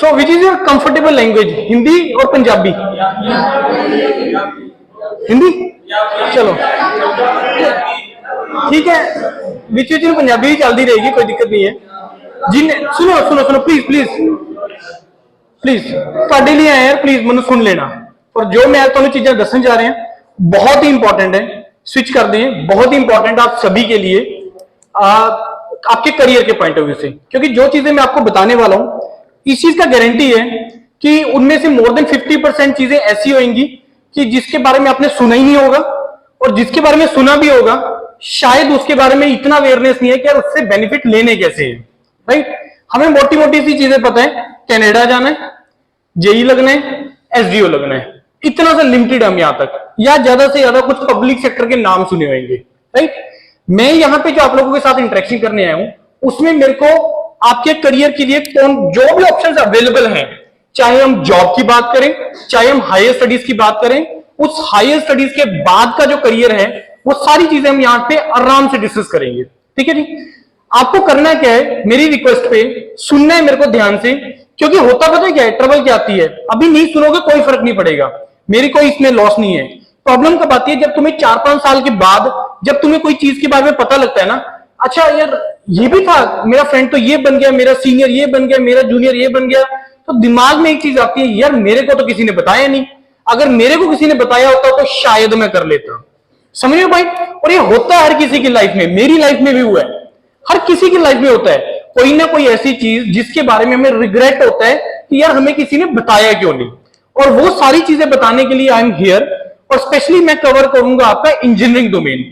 So which is your comfortable language, Hindi और पंजाबी? हिंदी, चलो ठीक है, विच पंजाबी भी चलती रहेगी, कोई दिक्कत नहीं है। जिन सुनो सुनो सुनो प्लीज प्लीज प्लीज, ਤੁਹਾਡੇ लिए आए यार, प्लीज मैं सुन लेना। और जो मैं तुम्हें चीजें दसन जा रहे हैं बहुत ही इंपॉर्टेंट है, स्विच कर दें, बहुत ही इंपॉर्टेंट आप सभी के लिए, आपके करियर के पॉइंट ऑफ व्यू से, क्योंकि जो चीजें मैं आपको बताने वाला हूं इस चीज का गारंटी है कि उनमें से मोर देन 50% चीजें ऐसी होंगी कि जिसके बारे में आपने सुना ही नहीं होगा, और जिसके बारे में सुना भी होगा शायद उसके बारे में इतना अवेयरनेस नहीं है कि यार उससे बेनिफिट लेने कैसे है। राइट, हमें मोटी मोटी सी चीजें पता है, कनाडा जाना है, जेई लगना है, एसडीओ लगना है, इतना सा लिमिटेड हम यहां तक, या ज्यादा से ज्यादा कुछ पब्लिक सेक्टर के नाम सुने होंगे। राइट, मैं यहां पे जो आप लोगों के साथ इंटरेक्शन करने आया हूं उसमें मेरे को आपके करियर के लिए कौन जो भी ऑप्शंस अवेलेबल हैं, चाहे हम जॉब की बात करें, चाहे हम हायर स्टडीज की बात करें, उस हायर स्टडीज के बाद का जो करियर है वो सारी चीजें हम यहां पे आराम से डिस्कस करेंगे। ठीक है जी, आपको करना क्या है, मेरी रिक्वेस्ट पे सुनना है मेरे को ध्यान से, क्योंकि होता पता है क्या है, ट्रबल क्या आती है, अभी नहीं सुनोगे कोई फर्क नहीं पड़ेगा, मेरी कोई इसमें लॉस नहीं है। प्रॉब्लम कब आती है, जब तुम्हें 4-5 साल के बाद जब तुम्हें कोई चीज के बारे में पता लगता है ना, अच्छा यार ये भी था, मेरा फ्रेंड तो ये बन गया, मेरा सीनियर ये बन गया, मेरा जूनियर ये बन गया, तो दिमाग में एक चीज आती है, यार मेरे को तो किसी ने बताया नहीं, अगर मेरे को किसी ने बताया होता तो शायद मैं कर लेता। समझ रहे हो भाई, और ये होता है हर किसी की लाइफ में, मेरी लाइफ में भी हुआ है, हर किसी की लाइफ में होता है कोई ना कोई ऐसी चीज जिसके बारे में हमें रिग्रेट होता है कि यार हमें किसी ने बताया क्यों नहीं, और वो सारी चीजें बताने के लिए आई एम हियर। और स्पेशली मैं कवर करूंगा आपका इंजीनियरिंग डोमेन,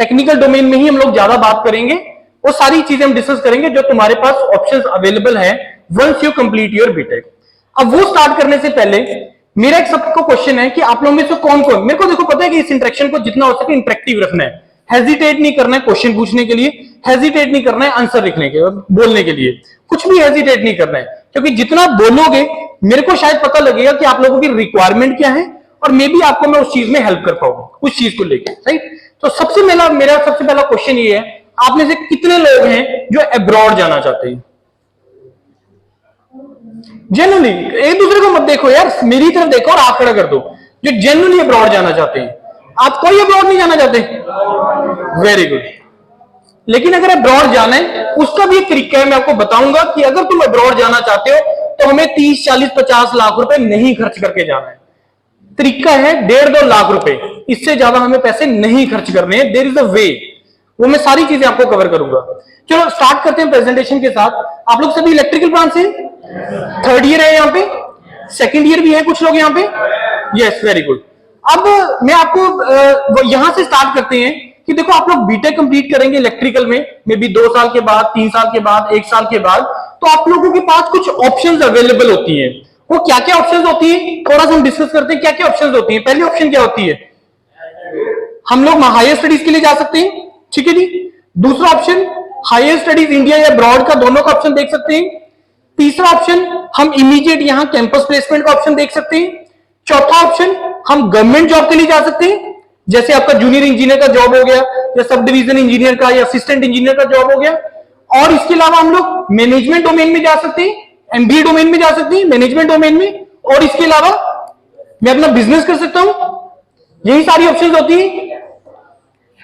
टेक्निकल डोमेन में ही हम लोग ज्यादा बात करेंगे, वो सारी चीजें हम डिस्कस करेंगे जो तुम्हारे पास ऑप्शंस अवेलेबल है once you complete your BTech. अब वो स्टार्ट करने से पहले मेरा एक सबको क्वेश्चन है कि आप लोगों में से कौन कौन, मेरे को देखो पता है कि इस इंटरेक्शन को जितना हो सके इंटरेक्टिव रखना है, हेजिटेट नहीं करना है क्वेश्चन पूछने के लिए, हेजिटेट नहीं करना है आंसर लिखने के बोलने के लिए, कुछ भी हेजिटेट नहीं करना है, क्योंकि जितना बोलोगे मेरे को शायद पता लगेगा कि आप लोगों की रिक्वायरमेंट क्या है, और मे बी आपको मैं उस चीज में हेल्प कर पाऊंगा उस चीज को लेकर। राइट, तो मेरा सबसे पहला क्वेश्चन ये है, आप में से कितने लोग हैं जो अब्रॉड जाना चाहते हैं? जेन्युइनली, एक दूसरे को मत देखो यार, मेरी तरफ देखो और हाथ खड़ा कर दो जो जेन्युइनली अब्रॉड जाना चाहते हैं। आप कोई अब्रॉड नहीं जाना चाहते? Very good. लेकिन अगर अब्रॉड जाना है उसका भी एक तरीका है, मैं आपको बताऊंगा कि अगर तुम अब्रॉड जाना चाहते हो तो हमें 30, 40, 50 लाख रुपए नहीं खर्च करके जाना है। तरीका है 1.5-2 लाख रुपए, इससे ज्यादा हमें पैसे नहीं खर्च करने हैं। देयर इज अ वे, वो मैं सारी चीजें आपको कवर करूंगा। चलो स्टार्ट करते हैं प्रेजेंटेशन के साथ। आप लोग सभी इलेक्ट्रिकल ब्रांच से 3rd ईयर है यहाँ पे, 2nd ईयर भी है कुछ लोग यहाँ पे, यस वेरी गुड। अब मैं आपको यहां से स्टार्ट करते हैं कि देखो आप लोग बीटेक कंप्लीट करेंगे इलेक्ट्रिकल में, मे बी 2 साल के बाद, 3 साल के बाद, 1 साल के बाद, तो आप लोगों के पास कुछ ऑप्शंस अवेलेबल होती हैं। वो क्या क्या ऑप्शंस होती है थोड़ा सा हम डिस्कस करते हैं, क्या क्या ऑप्शंस होती है। पहली ऑप्शन क्या होती है, हम लोग हायर स्टडीज के लिए जा सकते हैं, ठीक है जी। दूसरा ऑप्शन हायर स्टडीज इंडिया या अब्रॉड का, दोनों का ऑप्शन देख सकते हैं। तीसरा ऑप्शन हम इमीडिएट यहां कैंपस प्लेसमेंट का ऑप्शन देख सकते हैं। चौथा ऑप्शन हम गवर्नमेंट जॉब के लिए जा सकते हैं, जैसे आपका जूनियर इंजीनियर का जॉब हो गया, या सब डिवीजन इंजीनियर का, या असिस्टेंट इंजीनियर का जॉब हो गया। और इसके अलावा हम लोग मैनेजमेंट डोमेन में जा सकते हैं, एमबीए डोमेन में जा सकते हैं, मैनेजमेंट डोमेन में, और इसके अलावा मैं अपना बिजनेस कर सकता हूं। यही सारी ऑप्शंस होती है,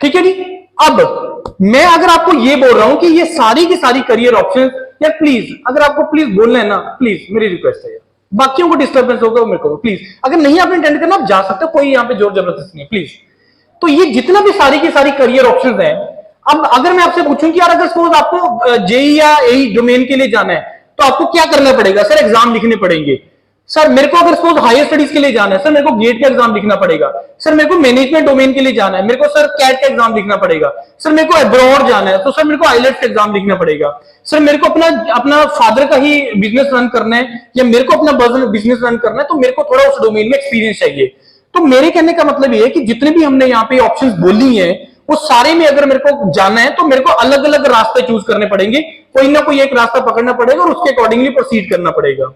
ठीक है जी। अब मैं अगर आपको ये बोल रहा हूं कि ये सारी की सारी करियर ऑप्शंस, यार प्लीज अगर आपको प्लीज बोलना है ना, प्लीज मेरी रिक्वेस्ट है, बाकियों को डिस्टर्बेंस होगा मेरे को प्लीज, अगर नहीं आपने अटेंड करना आप जा सकते हो, कोई यहां पे जोर जबरदस्ती नहीं है प्लीज। तो ये जितना भी सारी की सारी करियर ऑप्शंस हैं, अब अगर मैं आपसे पूछूं कि यार अगर सपोज आपको जेई या एई डोमेन के लिए जाना है तो आपको क्या करना पड़ेगा? सर एग्जाम लिखने पड़ेंगे। सर मेरे को अगर सपोज हायर स्टडीज के लिए जाना है, सर मेरे को गेट का एग्जाम लिखना पड़ेगा। सर मेरे को मैनेजमेंट डोमेन के लिए जाना है, मेरे को सर कैट का एग्जाम लिखना पड़ेगा। सर मेरे को अब्रॉड जाना है तो सर मेरे को आइलेट्स का एग्जाम लिखना पड़ेगा। सर मेरे को अपना फादर का ही बिजनेस रन करना है, या मेरे को अपना बिजनेस रन करना है, तो मेरे को थोड़ा उस डोमेन में एक्सपीरियंस चाहिए। तो मेरे कहने का मतलब ये है कि जितने भी हमने यहाँ पे ऑप्शंस बोली हैं वो सारे में अगर मेरे को जाना है तो मेरे को अलग अलग रास्ते चूज करने पड़ेंगे, कोई ना कोई एक रास्ता पकड़ना पड़ेगा और उसके अकॉर्डिंगली प्रोसीड करना पड़ेगा।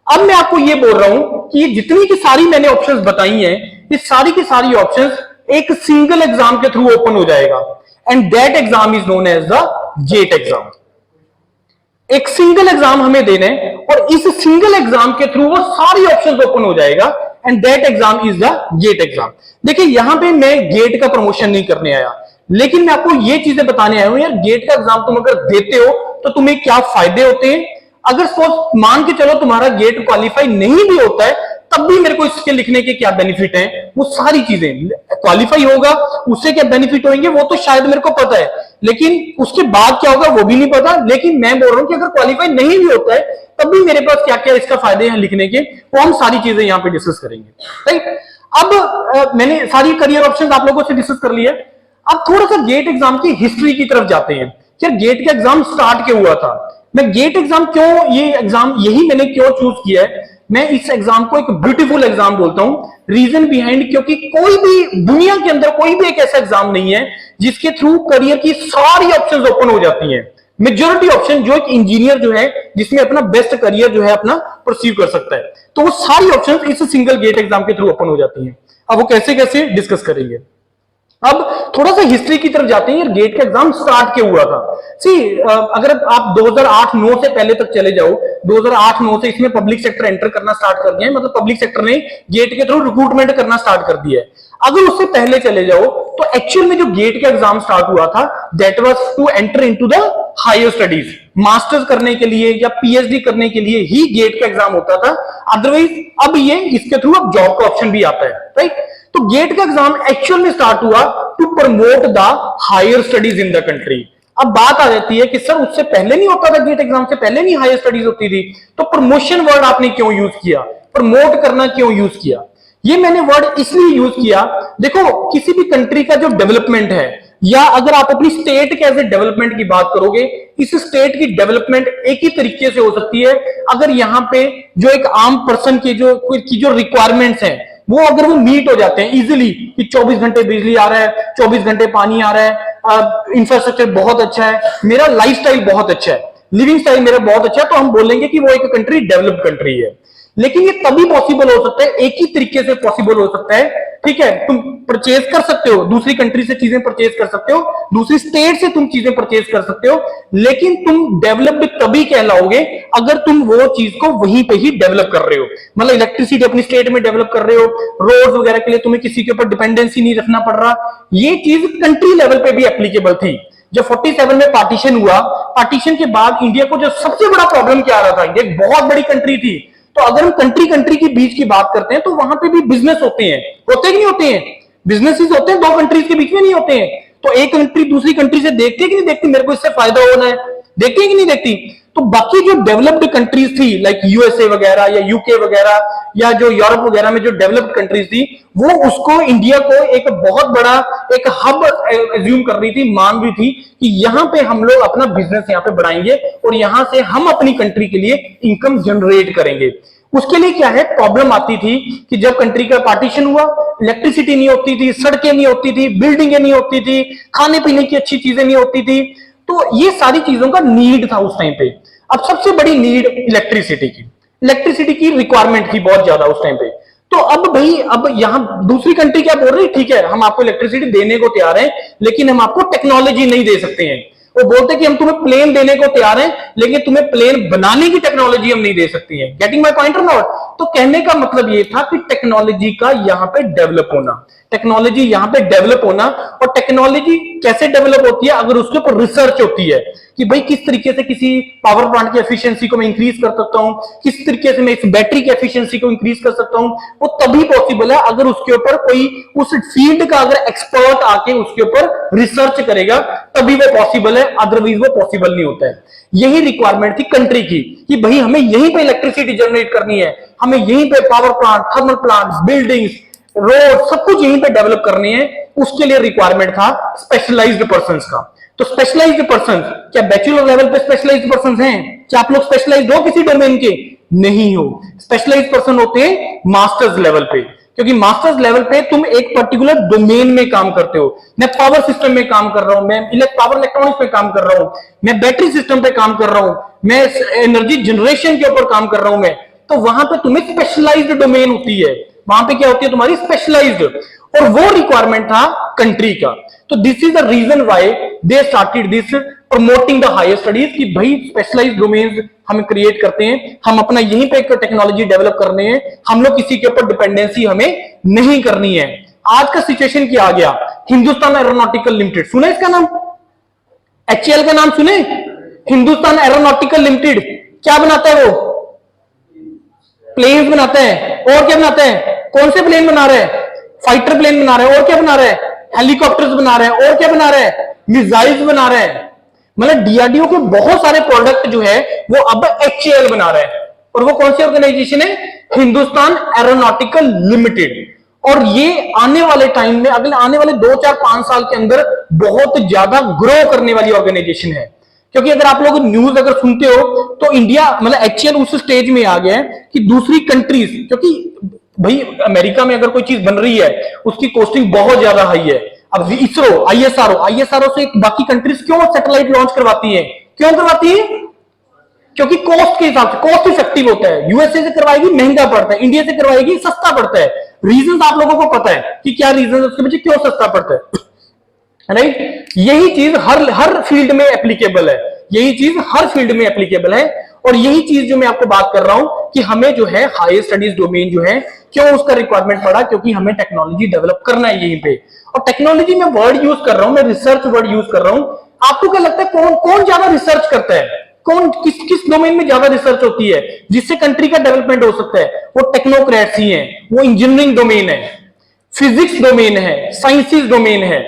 अब मैं आपको ये बोल रहा हूं कि ये जितनी की सारी मैंने ऑप्शंस बताई हैं, ये सारी की सारी ऑप्शंस एक सिंगल एग्जाम के थ्रू ओपन हो जाएगा, and that exam is known as the GATE exam. एक सिंगल एग्जाम हमें देना है और इस सिंगल एग्जाम के थ्रू वो सारी ऑप्शंस ओपन हो जाएगा and that exam is the GATE exam. देखिए यहां पे मैं गेट का प्रमोशन नहीं करने आया, लेकिन मैं आपको ये चीजें बताने आया हूं यार, गेट का एग्जाम तुम अगर देते हो तो तुम्हें क्या फायदे होते हैं। अगर सपोज मान के चलो तुम्हारा गेट क्वालिफाई नहीं भी होता है, तब भी मेरे को इसके लिखने के क्या बेनिफिट हैं, वो सारी चीजें क्वालिफाई होगा उससे क्या बेनिफिट होंगे वो तो शायद मेरे को पता है, लेकिन उसके बाद क्या होगा वो भी नहीं पता। लेकिन मैं बोल रहा हूं कि अगर क्वालिफाई नहीं भी होता है तब भी मेरे पास क्या क्या इसका फायदे हैं लिखने के, वो हम सारी चीजें यहां पे डिस्कस करेंगे। राइट, अब मैंने सारी करियर ऑप्शन आप लोगों से डिस्कस कर लिया। अब थोड़ा सा गेट एग्जाम की हिस्ट्री की तरफ जाते हैं। यार गेट का एग्जाम स्टार्ट क्यों हुआ था, मैं गेट एग्जाम क्यों, ये एग्जाम यही मैंने क्यों चूज किया है, मैं इस एग्जाम को एक ब्यूटीफुल एग्जाम बोलता हूं। रीजन बिहाइंड, क्योंकि कोई भी दुनिया के अंदर कोई भी एक ऐसा एग्जाम नहीं है जिसके थ्रू करियर की सारी ऑप्शंस ओपन हो जाती हैं। मेजॉरिटी ऑप्शन जो एक इंजीनियर जो है जिसमें अपना बेस्ट करियर जो है अपना परस्यू कर सकता है, तो वो सारी ऑप्शंस इस सिंगल गेट एग्जाम के थ्रू ओपन हो जाती हैं। अब वो कैसे कैसे डिस्कस करेंगे। अब थोड़ा सा हिस्ट्री की तरफ जाते हैं, यार गेट का एग्जाम स्टार्ट क्यों हुआ था। सी अगर आप 2008-9 से पहले तक चले जाओ, 2008-9 से इसमें पब्लिक सेक्टर एंटर करना स्टार्ट कर दिया है, मतलब पब्लिक सेक्टर ने गेट के थ्रू रिक्रूटमेंट करना स्टार्ट कर दिया है। अगर उससे पहले चले जाओ तो एक्चुअल में जो गेट का एग्जाम स्टार्ट हुआ था that was to enter into the higher studies, masters करने के लिए या पीएचडी करने के लिए ही गेट का एग्जाम होता था। अदरवाइज अब ये इसके थ्रू अब जॉब का ऑप्शन भी आता है। राइट, तो गेट का एग्जाम एक्चुअल में स्टार्ट हुआ to promote the higher studies in the country. अब बात आ जाती है कि सर उससे पहले नहीं होता था, गेट एग्जाम से पहले नहीं हायर स्टडीज होती थी, तो प्रमोशन वर्ड आपने क्यों यूज किया, प्रमोट करना क्यों यूज किया। ये मैंने वर्ड इसलिए यूज किया, देखो किसी भी कंट्री का जो डेवलपमेंट है, या अगर आप अपनी स्टेट के एज ए डेवलपमेंट की बात करोगे, इस स्टेट की डेवलपमेंट एक ही तरीके से हो सकती है अगर यहाँ पे जो एक आम पर्सन की जो रिक्वायरमेंट्स हैं वो अगर वो मीट हो जाते हैं इजीली, कि 24 घंटे बिजली आ रहा है, 24 घंटे पानी आ रहा है, इंफ्रास्ट्रक्चर बहुत अच्छा है, मेरा लाइफस्टाइल बहुत अच्छा है, लिविंग स्टाइल मेरा बहुत अच्छा है, तो हम बोलेंगे कि वो एक कंट्री डेवलप्ड कंट्री है। लेकिन ये तभी पॉसिबल हो सकता है, एक ही तरीके से पॉसिबल हो सकता है। ठीक है, तुम परचेज कर सकते हो, दूसरी कंट्री से चीजें परचेज कर सकते हो, दूसरी स्टेट से तुम चीजें परचेज कर सकते हो, लेकिन तुम डेवलप्ड तभी कहलाओगे अगर तुम वो चीज को वहीं पे ही डेवलप कर रहे हो। मतलब इलेक्ट्रिसिटी अपनी स्टेट में डेवलप कर रहे हो, रोड वगैरह के लिए तुम्हें किसी के ऊपर डिपेंडेंसी नहीं रखना पड़ रहा। ये चीज कंट्री लेवल पे भी एप्लीकेबल थी। जब 47 में पार्टीशन हुआ, पार्टीशन के बाद इंडिया को जो सबसे बड़ा प्रॉब्लम क्या आ रहा था, इंडिया एक बहुत बड़ी कंट्री थी, तो अगर हम कंट्री कंट्री के बीच की बात करते हैं तो वहां पे भी बिजनेस होते हैं कि नहीं होते हैं, बिजनेसेस होते हैं, दो कंट्रीज के बीच में नहीं होते हैं। तो एक कंट्री दूसरी कंट्री से देखती है कि नहीं देखती, मेरे को इससे फायदा होना है, देखती है कि नहीं देखती। तो बाकी जो डेवलप्ड कंट्रीज थी लाइक यूएसए वगैरह या यूके वगैरह या जो यूरोप वगैरह में जो डेवलप्ड कंट्रीज थी, वो उसको इंडिया को एक बहुत बड़ा एक हब एज्यूम कर रही थी, मान रही थी कि यहां पे हम लोग अपना बिजनेस यहां पे बढ़ाएंगे और यहां से हम अपनी कंट्री के लिए इनकम जनरेट करेंगे। उसके लिए क्या है प्रॉब्लम आती थी कि जब कंट्री का पार्टीशन हुआ, इलेक्ट्रिसिटी नहीं होती थी, सड़कें नहीं होती थी, बिल्डिंगें नहीं होती थी, खाने पीने की अच्छी चीजें नहीं होती थी, तो ये सारी चीजों का नीड था उस टाइम पे। अब सबसे बड़ी नीड इलेक्ट्रिसिटी की रिक्वायरमेंट थी बहुत ज्यादा उस टाइम पे। तो अब भाई अब यहां दूसरी कंट्री क्या बोल रही है, ठीक है हम आपको इलेक्ट्रिसिटी देने को तैयार हैं, लेकिन हम आपको टेक्नोलॉजी नहीं दे सकते हैं। वो बोलते हैं कि हम तुम्हें प्लेन देने को तैयार हैं, लेकिन तुम्हें प्लेन बनाने की टेक्नोलॉजी हम नहीं दे सकती हैं। गेटिंग माय पॉइंट और नॉट। तो कहने का मतलब ये था कि टेक्नोलॉजी का यहां पे डेवलप होना, टेक्नोलॉजी यहां पे डेवलप होना, और टेक्नोलॉजी कैसे डेवलप होती है अगर उसके ऊपर रिसर्च होती है कि भाई किस तरीके से किसी पावर प्लांट की एफिशिएंसी को मैं इंक्रीज कर सकता हूं, किस तरीके से मैं इस बैटरी की एफिशिएंसी को इंक्रीज कर सकता हूं, वो तभी पॉसिबल है अगर उसके ऊपर कोई उस फील्ड का अगर एक्सपर्ट आके उसके ऊपर रिसर्च करेगा, तभी वो पॉसिबल है, अदरवाइज वो पॉसिबल नहीं होता है। यही रिक्वायरमेंट थी कंट्री की कि भाई हमें यहीं पे इलेक्ट्रिसिटी जनरेट करनी है, हमें यहीं पे power plant, thermal plant, buildings, road सब कुछ यहीं पे डेवलप करनी है। उसके लिए रिक्वायरमेंट था स्पेशलाइज्ड पर्संस का। तो स्पेशलाइज्ड पर्सन, क्या बैचलर लेवल पे स्पेशलाइज्ड पर्सन हैं? क्या आप लोग स्पेशलाइज्ड हो किसी डोमेन के? नहीं हो। स्पेशलाइज्ड पर्सन होते हैं मास्टर्स लेवल पे, क्योंकि मास्टर्स लेवल पे तुम एक पर्टिकुलर डोमेन में काम करते हो। मैं पावर सिस्टम में काम कर रहा हूं, मैं पावर इलेक्ट्रॉनिक्स पे काम कर रहा हूं, मैं बैटरी सिस्टम पे काम कर रहा हूं, मैं एनर्जी जनरेशन के ऊपर काम कर रहा हूं मैं, तो वहां पे तुम्हें स्पेशलाइज्ड डोमेन होती है, वहां पे क्या होती है तुम्हारी स्पेशलाइज्ड, और वो रिक्वायरमेंट था कंट्री का। तो this is the reason why they started this promoting the higher studies, कि भाई स्पेशलाइज्ड डोमेन्स हम क्रिएट करते हैं, हम अपना यहीं पे टेक्नोलॉजी डेवलप करने हैं, हम लोग किसी के ऊपर डिपेंडेंसी हमें नहीं करनी है। आज का सिचुएशन क्या आ गया, हिंदुस्तान एरोनॉटिकल लिमिटेड, सुने इसका नाम, एचएएल का नाम सुने, हिंदुस्तान एरोनॉटिकल लिमिटेड क्या बनाता है, वो प्लेन्स बनाते हैं, और क्या बनाते हैं, कौन से प्लेन बना रहे हैं, फाइटर प्लेन बना रहे हैं, और क्या बना रहे हैं, हेलीकॉप्टर्स बना रहे हैं, और क्या बना रहे हैं, मिसाइल्स बना रहे हैं। मतलब डीआरडीओ के बहुत सारे प्रोडक्ट जो है वो अब एचएएल बना रहे हैं, और वो कौन सी ऑर्गेनाइजेशन है, हिंदुस्तान एरोनॉटिकल लिमिटेड। और ये आने वाले टाइम में, अगले आने वाले 2-4-5 साल के अंदर बहुत ज्यादा ग्रो करने वाली ऑर्गेनाइजेशन है। क्योंकि अगर आप लोग न्यूज अगर सुनते हो तो इंडिया मतलब एचएएल उस स्टेज में आ गया है कि दूसरी कंट्रीज, क्योंकि भाई अमेरिका में अगर कोई चीज बन रही है उसकी कॉस्टिंग बहुत ज्यादा हाई है। अब इसरो, आईएसआरओ से बाकी कंट्रीज क्यों सैटेलाइट लॉन्च करवाती है, क्यों करवाती है, क्योंकि कॉस्ट के हिसाब से, कॉस्ट इफेक्टिव होता है। यूएसए से करवाएगी महंगा पड़ता है, इंडिया से करवाएगी सस्ता पड़ता है। रीजन आप लोगों को पता है कि क्या रीजन है उसके पीछे, क्यों सस्ता पड़ता है, राइट। यही चीज हर फील्ड में एप्लीकेबल है, यही चीज हर फील्ड में एप्लीकेबल है। और यही चीज जो मैं आपको बात कर रहा हूं कि हमें जो है हायर स्टडीज डोमेन जो है, क्यों उसका रिक्वायरमेंट पड़ा, क्योंकि हमें टेक्नोलॉजी डेवलप करना है यहीं पे। और टेक्नोलॉजी में वर्ड यूज कर रहा हूं, मैं रिसर्च वर्ड यूज कर रहा हूं। आपको क्या लगता है कौन कौन ज्यादा रिसर्च करता है, कौन किस डोमेन में ज्यादा रिसर्च होती है जिससे कंट्री का डेवलपमेंट हो सकता है, वो टेक्नोक्रेट्स ही है, वो इंजीनियरिंग डोमेन है, फिजिक्स डोमेन है, साइंसेस डोमेन है,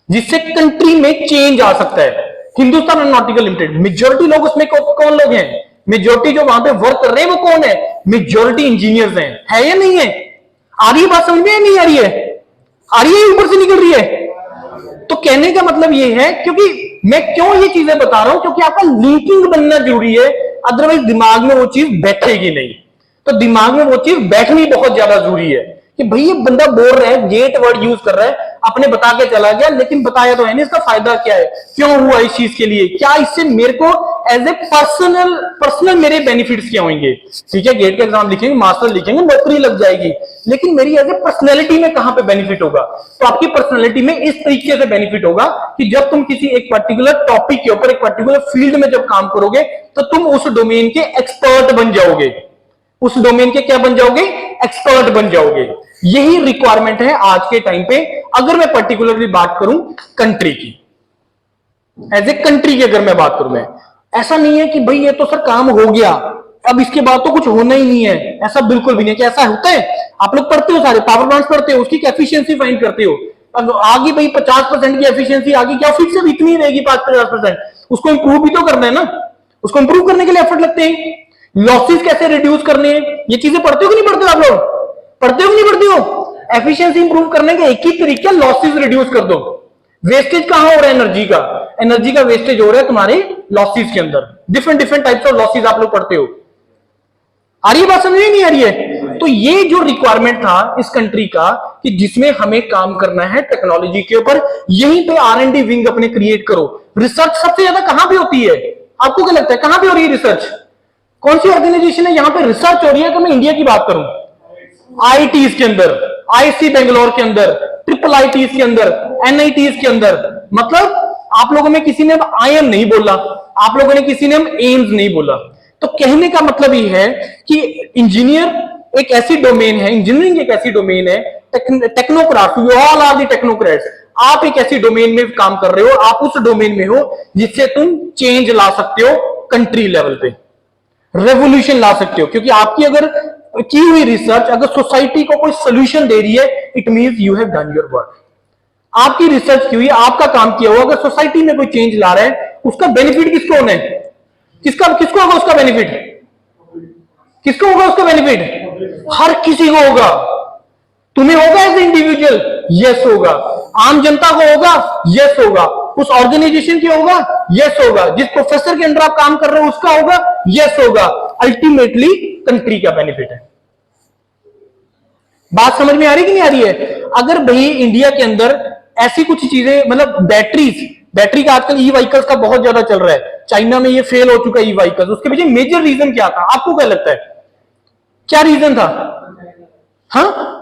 जिससे कंट्री में चेंज आ सकता है। हिंदुस्तान एरोनॉटिकल लिमिटेड, मेजोरिटी लोग उसमें कौन लोग हैं, मेजोरिटी जो वहां पे वर्क कर रहे हैं वो कौन है, मेजोरिटी इंजीनियर्स हैं, है या नहीं है। आ रही है बात समझ में या नहीं आ रही है, आ रही है, ऊपर से निकल रही है। तो कहने का मतलब ये है, क्योंकि मैं क्यों ये चीजें बता रहा हूं, क्योंकि आपका लिंकिंग बनना जरूरी है, अदरवाइज दिमाग में वो चीज बैठेगी नहीं। तो दिमाग में वो चीज बैठनी बहुत ज्यादा जरूरी है कि भाई ये बंदा बोल रहा है, गेट वर्ड यूज कर रहा है, अपने बता के चला गया, लेकिन बताया तो है नहीं इसका फायदा क्या है, क्यों हुआ इस चीज के लिए, क्या इससे मेरे को एज ए पर्सनल मेरे बेनिफिट्स क्या होंगे। ठीक है, गेट का एग्जाम लिखेंगे, मास्टर लिखेंगे, नौकरी लग जाएगी, लेकिन मेरी एज ए पर्सनैलिटी में कहां पे बेनिफिट होगा। तो आपकी पर्सनैलिटी में इस तरीके से बेनिफिट होगा कि जब तुम किसी एक पर्टिकुलर टॉपिक के ऊपर, एक पर्टिकुलर फील्ड में जब काम करोगे तो तुम उस डोमेन के एक्सपर्ट बन जाओगे, उस डोमेन के क्या बन जाओगे, एक्सपर्ट बन जाओगे। यही रिक्वायरमेंट है आज के टाइम पे। अगर मैं पर्टिकुलरली बात करूं कंट्री की, एज ए कंट्री की अगर मैं बात करूं, मैं ऐसा नहीं है कि भाई ये तो सर काम हो गया, अब इसके बाद तो कुछ होना ही नहीं है, ऐसा बिल्कुल भी नहीं। क्या ऐसा होता है, आप लोग पढ़ते हो, सारे पावर प्लांट्स पढ़ते हो, उसकी एफिशिएंसी फाइंड करते हो, अब आगे भाई 50% की एफिशिएंसी आगे, क्या फिक्स अब इतनी रहेगी 5-50%, उसको इंप्रूव भी तो करना है ना, उसको इंप्रूव करने के लिए एफर्ट लगते हैं। लॉसेस कैसे रिड्यूस करने हैं, ये चीजें पढ़ते हो कि नहीं पढ़ते हो, आप लोग पढ़ते हो कि नहीं पढ़ते हो। एफिशिएंसी इंप्रूव करने का एक ही तरीका, लॉसेस रिड्यूस कर दो। वेस्टेज कहां हो रहा है, एनर्जी का वेस्टेज हो रहा है तुम्हारे लॉसेस के अंदर। डिफरेंट टाइप्स ऑफ लॉसेस आप लोग पढ़ते हो। आ रही है बात, समझ में नहीं आ रही है। तो ये जो रिक्वायरमेंट था इस कंट्री का कि जिसमें हमें काम करना है टेक्नोलॉजी के ऊपर, यहीं पे R&D विंग अपने क्रिएट करो। रिसर्च सबसे ज्यादा कहां पे होती है, आपको क्या लगता है कहां पे हो रही है रिसर्च, कौन सी ऑर्गेनाइजेशन है यहां पे रिसर्च हो रही है। तो मैं इंडिया की बात करूं, आईआईटीज के अंदर, आईसी बेंगलोर के अंदर, IIITs के अंदर, NITs के अंदर। मतलब आप लोगों में किसी ने IIM नहीं बोला, आप लोगों ने किसी ने एम्स नहीं बोला। तो कहने का मतलब ये है कि इंजीनियर एक ऐसी डोमेन है, इंजीनियरिंग एक ऐसी डोमेन है, technocrat, you all are the technocrats. आप एक ऐसी डोमेन में काम कर रहे हो, आप उस डोमेन में हो जिससे तुम चेंज ला सकते हो, कंट्री लेवल पे रेवोल्यूशन ला सकते हो। क्योंकि आपकी अगर की हुई रिसर्च अगर सोसाइटी को कोई सोल्यूशन दे रही है, it means you have done your work. आपकी रिसर्च की हुई, आपका काम किया हुआ, अगर सोसाइटी में कोई चेंज ला रहा है, उसका बेनिफिट किसको होना है, किसको होगा उसका बेनिफिट, किसको होगा उसका बेनिफिट, हर किसी को होगा। तुम्हें होगा एज ए इंडिविजुअल, यस होगा, आम जनता को होगा, यस होगा, उस ऑर्गेनाइजेशन की होगा, यस होगा, जिस प्रोफेसर के अंडर आप काम कर रहे हो उसका होगा, यस होगा। अल्टीमेटली कंट्री का बेनिफिट है। बात समझ में आ रही कि नहीं आ रही है। अगर भाई इंडिया के अंदर ऐसी कुछ चीजें, मतलब बैटरी का आजकल ई व्हीकल्स का बहुत ज्यादा चल रहा है, चाइना में ये फेल हो चुका है ई व्हीकल्स, उसके पीछे मेजर रीजन क्या था, आपको क्या लगता है, क्या रीजन था, हाँ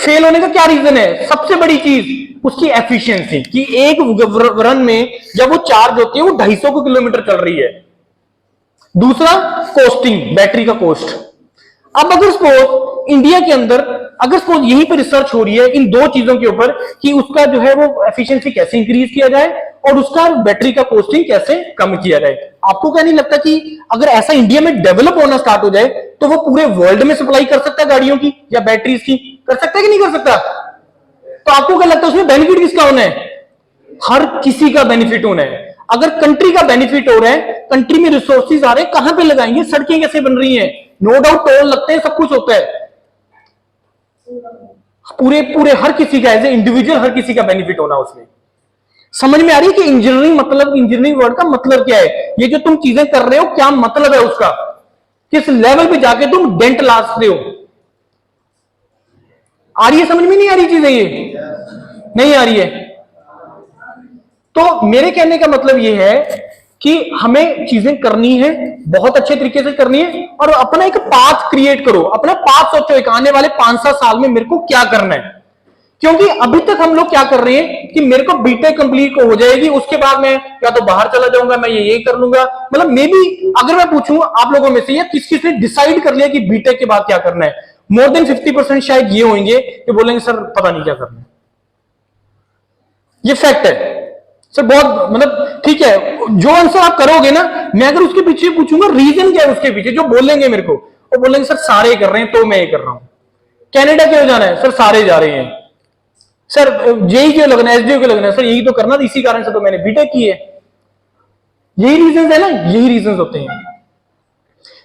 फेल होने का क्या रीजन है? सबसे बड़ी चीज उसकी एफिशिएंसी, कि एक रन में जब वो चार्ज होती है वो 250 किलोमीटर चल रही है। दूसरा कॉस्टिंग, बैटरी का कॉस्ट। अब अगर सपोज इंडिया के अंदर अगर सपोज यहीं पर रिसर्च हो रही है इन दो चीजों के ऊपर कि उसका जो है वो एफिशिएंसी कैसे इंक्रीज किया जाए और उसका बैटरी का कॉस्टिंग कैसे कम किया जाए, आपको क्या नहीं लगता कि अगर ऐसा इंडिया में डेवलप होना स्टार्ट हो जाए तो वो पूरे वर्ल्ड में सप्लाई कर सकता है गाड़ियों की या बैटरीज की? कर सकता है कि नहीं कर सकता? तो आपको क्या लगता है उसमें बेनिफिट किसका होना है? हर किसी का बेनिफिट होना है। अगर कंट्री का बेनिफिट हो रहा है, कंट्री में रिसोर्सेज आ रहे हैं, कहां पे लगाएंगे? सड़कें कैसे बन रही हैं, नो डाउट टोल लगते हैं, सब कुछ होता है, पूरे पूरे हर किसी का एज ए इंडिविजुअल हर किसी का बेनिफिट होना उसमें। समझ में आ रही है कि इंजीनियरिंग मतलब, इंजीनियरिंग वर्ड का मतलब क्या है? ये जो तुम चीजें कर रहे हो क्या मतलब है उसका, किस लेवल पे जाके तुम डेंट ला सकते हो? आ रही है समझ में? नहीं आ रही चीजें, ये नहीं आ रही है। तो मेरे कहने का मतलब ये है कि हमें चीजें करनी है, बहुत अच्छे तरीके से करनी है और अपना एक पाथ क्रिएट करो, अपना पाथ सोचो एक आने वाले 5-7 साल में मेरे को क्या करना है। क्योंकि अभी तक हम लोग क्या कर रहे हैं कि मेरे को बीटेक कंप्लीट हो जाएगी, उसके बाद मैं या तो बाहर चला जाऊंगा, मैं ये कर लूंगा। मतलब मे बी अगर मैं पूछूं आप लोगों में से या किस किस ने डिसाइड कर लिया कि बीटेक के बाद क्या करना है, मोर देन 50% शायद ये होंगे कि बोलेंगे सर पता नहीं क्या करना है। ये फैक्ट है सर, बहुत मतलब ठीक है, जो आंसर आप करोगे ना, मैं अगर उसके पीछे पूछूंगा रीजन क्या है उसके पीछे, जो बोलेंगे मेरे को वो बोलेंगे सर सारे कर रहे हैं तो मैं ये कर रहा हूं। कनाडा क्यों जाना है? सर सारे जा रहे हैं। सर जेई क्यों लगना है, एसडीओ क्यों लगना है? सर यही तो करना था, इसी कारण से तो मैंने बीटेक की है। यही रीजन है ना, यही रीजन होते हैं।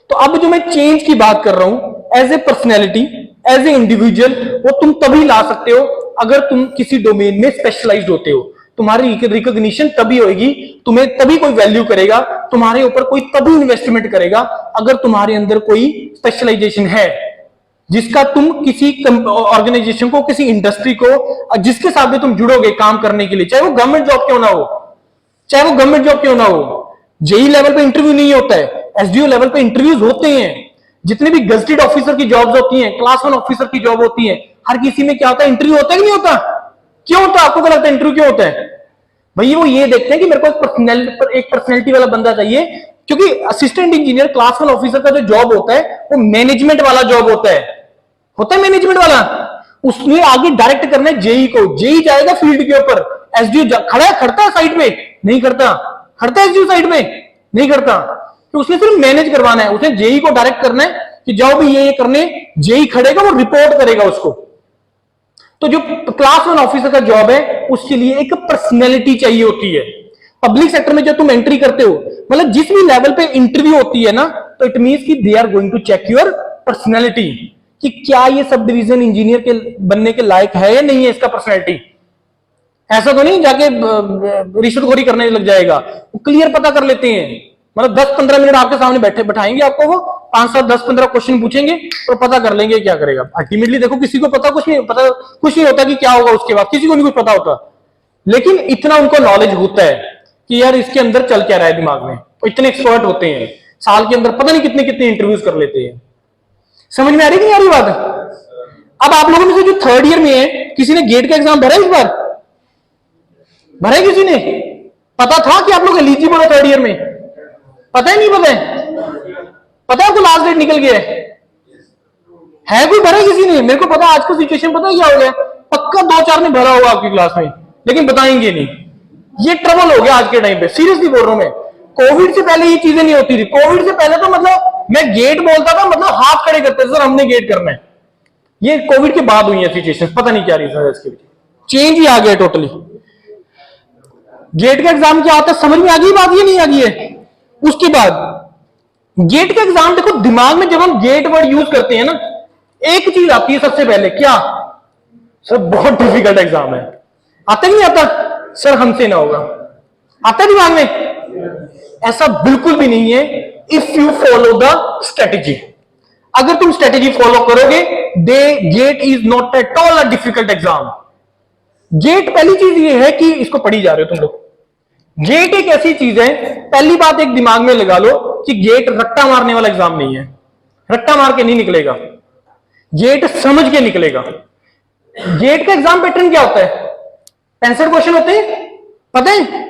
तो अब जो मैं चेंज की बात कर रहा हूं as a personality, as a individual, वो तुम तभी ला सकते हो अगर तुम किसी डोमेन में स्पेशलाइज्ड होते हो। तुम्हारी रिकॉग्निशन तभी होगी, तुम्हें तभी कोई वैल्यू करेगा, तुम्हारे ऊपर कोई तभी इन्वेस्टमेंट करेगा अगर तुम्हारे अंदर कोई स्पेशलाइजेशन है, जिसका तुम किसी ऑर्गेनाइजेशन को, किसी इंडस्ट्री को, जिसके साथ भी तुम जुड़ोगे काम करने के लिए, चाहे वो गवर्नमेंट जॉब क्यों ना हो, चाहे वो गवर्नमेंट जॉब क्यों ना हो। जेई लेवल पे इंटरव्यू नहीं होता है, एसडीओ लेवल पे इंटरव्यूज होते हैं। जितने भी गजेटेड ऑफिसर की जॉब्स होती हैं, क्लास 1 ऑफिसर की जॉब होती है, हर किसी में क्या होता है? इंटरव्यू होता है कि नहीं होता? क्यों होता है? आपको क्या लगता है इंटरव्यू क्यों होता है? भैया वो ये देखते हैं कि मेरे को एक पर्सनैलिटी वाला बंदा चाहिए, क्योंकि असिस्टेंट इंजीनियर, क्लास 1 ऑफिसर का जो जॉब होता है वो मैनेजमेंट वाला जॉब होता है मैनेजमेंट वाला। उसने आगे डायरेक्ट करना है जेई को, जेई जाएगा फील्ड के ऊपर, एसडीओ खड़ता है साइड में? नहीं खड़ता। खड़ता है एसडीओ साइड में? नहीं खड़ता। तो उसने सिर्फ मैनेज करवाना है, उसने जेई को डायरेक्ट करना है कि जाओ भी ये करने, जेई खड़ेगा, वो रिपोर्ट करेगा उसको। तो जो क्लास 1 ऑफिसर का जॉब है उसके लिए एक पर्सनैलिटी चाहिए होती है। पब्लिक सेक्टर में जब तुम एंट्री करते हो, मतलब जिस भी लेवल पे इंटरव्यू होती है ना, तो इट मींस कि they are going to check your personality, कि क्या ये सब डिवीजन इंजीनियर के बनने के लायक है या नहीं है इसका पर्सनैलिटी। ऐसा तो नहीं जाके रिश्वतखोरी करने लग जाएगा, वो क्लियर पता कर लेते हैं। मतलब 10-15 मिनट आपके सामने बैठाएंगे आपको, वो 5-7-10-15 क्वेश्चन पूछेंगे और पता कर लेंगे क्या करेगा। अल्टीमेटली देखो किसी को कुछ नहीं होता कि क्या होगा उसके बाद, किसी को नहीं कुछ पता होता, लेकिन इतना उनको नॉलेज होता है कि यार इसके अंदर चल क्या रहा है दिमाग में। तो इतने एक्सपर्ट होते हैं, साल के अंदर पता नहीं कितने कितने इंटरव्यूज कर लेते हैं। समझ में आ रही कि नहीं आ रही बात? अब आप लोगों में से जो 3rd ईयर में है, किसी ने गेट का एग्जाम भरा इस बार? भरा है किसी ने? पता था कि आप लोग एलिजिबल हो 3rd ईयर में? पता ही नहीं पता है? पता है आपको लास्ट डेट निकल गया है कोई भरा किसी ने? मेरे को पता, आज को सिचुएशन पता क्या हो गया, पक्का 2-4 ने भरा होगा आपकी क्लास में, लेकिन बताएंगे नहीं। ये ट्रबल हो गया आज के टाइम पे, सीरियसली बोल रहा हूं मैं। कोविड से पहले ये चीजें नहीं होती थी। कोविड से पहले तो मतलब मैं गेट बोलता था, मतलब हाथ खड़े करते थे, सर हमने गेट करना है। ये कोविड के बाद हुई है सिचुएशन, पता नहीं क्या रीजन है इसके पीछे, चेंज ही आ गया टोटली। गेट का एग्जाम क्या होता है समझ में आ गई बात? ये नहीं आ गई है। उसके बाद गेट का एग्जाम देखो, दिमाग में जब हम गेट वर्ड यूज करते हैं ना, एक चीज आती है सबसे पहले, क्या? सर बहुत डिफिकल्ट एग्जाम है। आता नहीं आता? सर हमसे ना होगा। आता है दिमाग में? ऐसा बिल्कुल भी नहीं है। If you follow the strategy, अगर तुम स्ट्रेटेजी फॉलो करोगे, GATE is not at all a difficult exam. GATE पहली चीज ये है कि इसको पढ़ी जा रहे हो तुम लोग। गेट एक ऐसी चीज है, पहली बात एक दिमाग में लगा लो कि गेट रट्टा मारने वाला एग्जाम नहीं है। रट्टा मार के नहीं निकलेगा, गेट समझ के निकलेगा। गेट का एग्जाम पैटर्न क्या होता है? 65 क्वेश्चन होते हैं, पता है?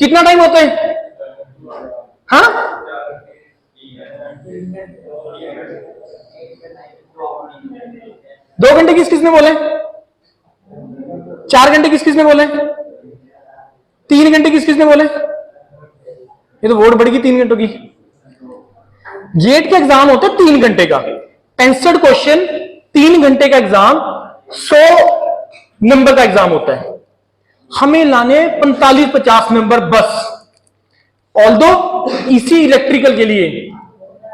कितना टाइम होता है? हाँ, 2 घंटे किस किसने बोले? 4 घंटे किस किसने बोले? 3 घंटे किस किसने बोले? ये तो वोट बढ़ेगी 3 घंटों की। गेट का एग्जाम होता है 3 घंटे का, 65 क्वेश्चन, 3 घंटे का एग्जाम, 100 नंबर का एग्जाम होता है। हमें लाने 45-50 नंबर बस। ऑल्दो इसी इलेक्ट्रिकल के लिए,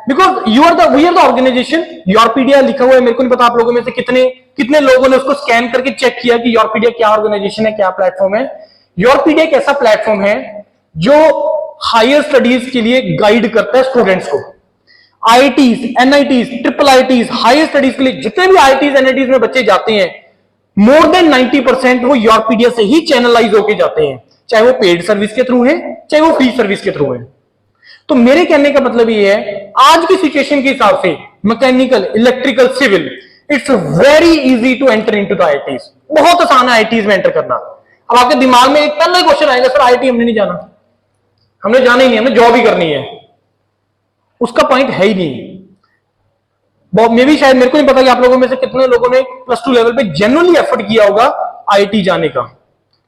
because we are the organisation. योरपीडिया लिखा हुआ है, मेरे को नहीं पता आप लोगों में से कितने लोगों ने उसको स्कैन करके चेक किया कि योरपीडिया क्या ऑर्गेनाइजेशन है, क्या प्लेटफॉर्म है। योरपीडिया एक ऐसा प्लेटफॉर्म है जो हायर स्टडीज के लिए गाइड करता है स्टूडेंट्स को। IITs, NITs, triple IITs, higher studies के लिए जितने भी आईआईटीज एनआईटीज में बच्चे जाते हैं, मोर देन 90% वो योरपीडिया से ही चैनलाइज होके जाते हैं, चाहे वो पेड सर्विस के थ्रू है, चाहे वो फ्री सर्विस के थ्रू है। तो मेरे कहने का मतलब ये है, आज की सिचुएशन के हिसाब से mechanical, electrical, civil, it's very easy to enter into the IITs. बहुत आसान है आईआईटीज में एंटर करना। अब आपके दिमाग में एक पहला क्वेश्चन आएगा, सर आईआईटी हमने नहीं जाना, हमने जाना ही नहीं, हमें जॉब ही करनी है। उसका पॉइंट है ही नहीं। मे भी शायद, मेरे को नहीं पता कि आप लोगों में से कितने लोगों ने +2 लेवल पे जेन्युइनली एफर्ट किया होगा आईआईटी जाने का,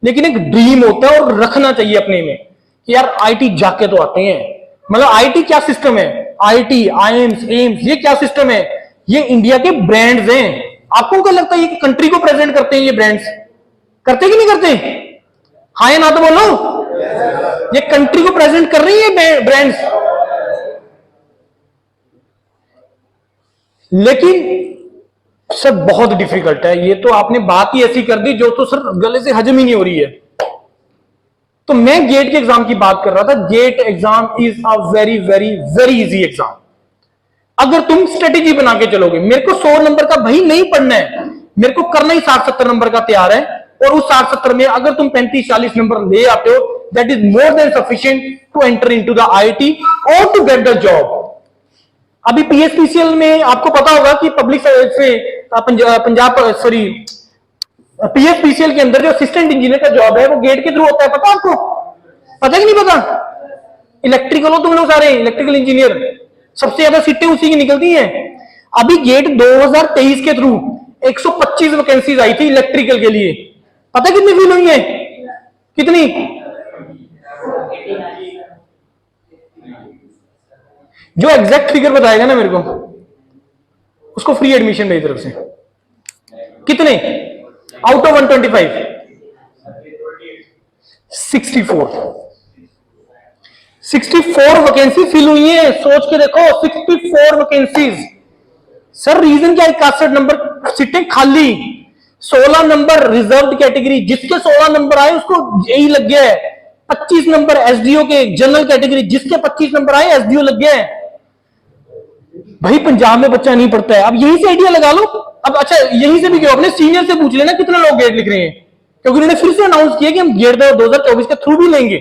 लेकिन एक ड्रीम होता है और रखना चाहिए अपने में कि यार आईआईटी जाके तो आते हैं। मतलब आईआईटी क्या सिस्टम है? आईआईटी, आईएम्स, एम्स, ये क्या सिस्टम है? ये इंडिया के ब्रांड्स हैं। आपको क्या लगता है ये कंट्री को प्रेजेंट करते हैं? ये ब्रांड्स करते कि नहीं करते? हाँ या ना तो बोलो। ये कंट्री को प्रेजेंट कर रही है ब्रांड्स। लेकिन सर बहुत डिफिकल्ट है। ये तो आपने बात ही ऐसी कर दी जो तो सर गले से हजम ही नहीं हो रही है। तो मैं गेट के एग्जाम की बात कर रहा था। GATE exam is a very very very easy exam. अगर तुम स्ट्रेटेजी बना के चलोगे, मेरे को 100 नंबर का भाई नहीं पढ़ना है, मेरे को करना ही 60-70 नंबर का तैयार है, और उस 60-70 में अगर तुम 35-40 नंबर ले आते हो, that is more than sufficient to enter into the IIT और टू गेट द जॉब। अभी पीएसपीसीएल में आपको पता होगा कि पब्लिक से पंजाब सॉरी पीएसपीसीएल के अंदर जो असिस्टेंट इंजीनियर का जॉब है वो गेट के थ्रू होता है। पता आपको? पता कि नहीं पता? इलेक्ट्रिकल हो तुम लोग सारे, इलेक्ट्रिकल इंजीनियर, सबसे ज्यादा सीटें उसी की निकलती हैं। अभी गेट 2023 के थ्रू 125 वैकेंसीज आई थी इलेक्ट्रिकल के लिए। पता कितनी फिल हुई है? कितनी? जो एग्जैक्ट फिगर बताएगा ना मेरे को, उसको फ्री एडमिशन मेरी तरफ से। कितने आउट ऑफ 125? 64 वैकेंसी फिल हुई है। सोच के देखो, 64 वैकेंसीज। सर रीजन क्या है? 61 नंबर सीटें खाली, 16 नंबर रिजर्व कैटेगरी, जिसके 16 नंबर आए उसको यही लग गया है। 25 नंबर एसडीओ के जनरल कैटेगरी, जिसके 25 नंबर आए एसडीओ लग गया है। भाई पंजाब में बच्चा नहीं पढ़ता है। अब यहीं से आइडिया लगा लो। अब अच्छा यहीं से भी क्यों, अपने सीनियर से पूछ लेना कितने लोग गेट लिख रहे हैं, क्योंकि उन्होंने फिर से अनाउंस किया कि हम गेट 2024 के थ्रू भी लेंगे।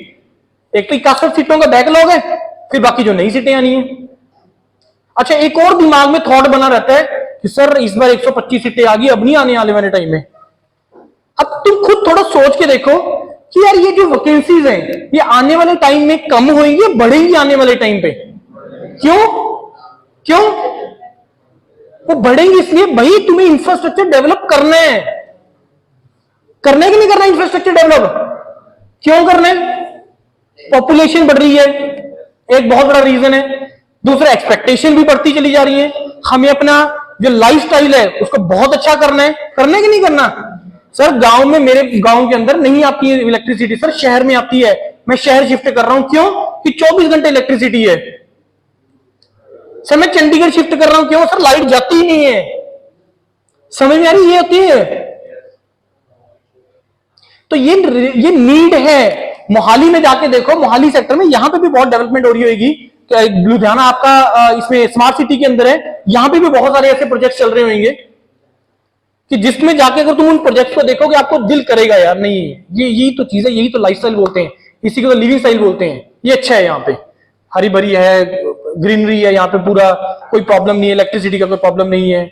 एक तो 61 सीटों का बैकलॉग है, फिर बाकी जो नई सीटें आनी है। अच्छा एक और दिमाग में थॉट बना रहता है कि सर इस बार 125 सीटें आ गई, अब नहीं आने वाले टाइम में। अब तुम खुद थोड़ा सोच के देखो कि यार ये जो वैकेंसीज हैं ये आने वाले टाइम में कम होंगी, बढ़ेंगी आने वाले टाइम पे? क्यों वो बढ़ेंगी? इसलिए भाई तुम्हें इंफ्रास्ट्रक्चर डेवलप करना है। करना है कि नहीं करना इंफ्रास्ट्रक्चर डेवलप? क्यों करना है? पॉपुलेशन बढ़ रही है, एक बहुत बड़ा रीजन है। दूसरा एक्सपेक्टेशन भी बढ़ती चली जा रही है। हमें अपना जो लाइफस्टाइल है उसको बहुत अच्छा करना है। करना है कि नहीं करना? सर गांव में, मेरे गांव के अंदर नहीं आती है इलेक्ट्रिसिटी, सर शहर में आती है। मैं शहर शिफ्ट कर रहा हूं, क्यों? कि 24 घंटे इलेक्ट्रिसिटी है। सर मैं चंडीगढ़ शिफ्ट कर रहा हूं, क्यों? सर लाइट जाती ही नहीं है। समझ में आ रही? ये होती है। तो ये नीड है। मोहाली में जाके देखो, मोहाली सेक्टर में यहां पे भी बहुत डेवलपमेंट हो रही होगी। लुधियाना आपका इसमें स्मार्ट सिटी के अंदर है, यहां पे भी बहुत सारे ऐसे प्रोजेक्ट चल रहे होंगे कि जिसमें जाके अगर तुम उन प्रोजेक्ट को देखोगे आपको दिल करेगा यार नहीं, यही तो चीज है, यही तो लाइफस्टाइल बोलते हैं, इसी को तो लिविंग स्टाइल बोलते हैं। ये अच्छा है, यहाँ पे हरी भरी है, ग्रीनरी है, यहाँ पे पूरा कोई प्रॉब्लम नहीं है, इलेक्ट्रिसिटी का कोई प्रॉब्लम नहीं है।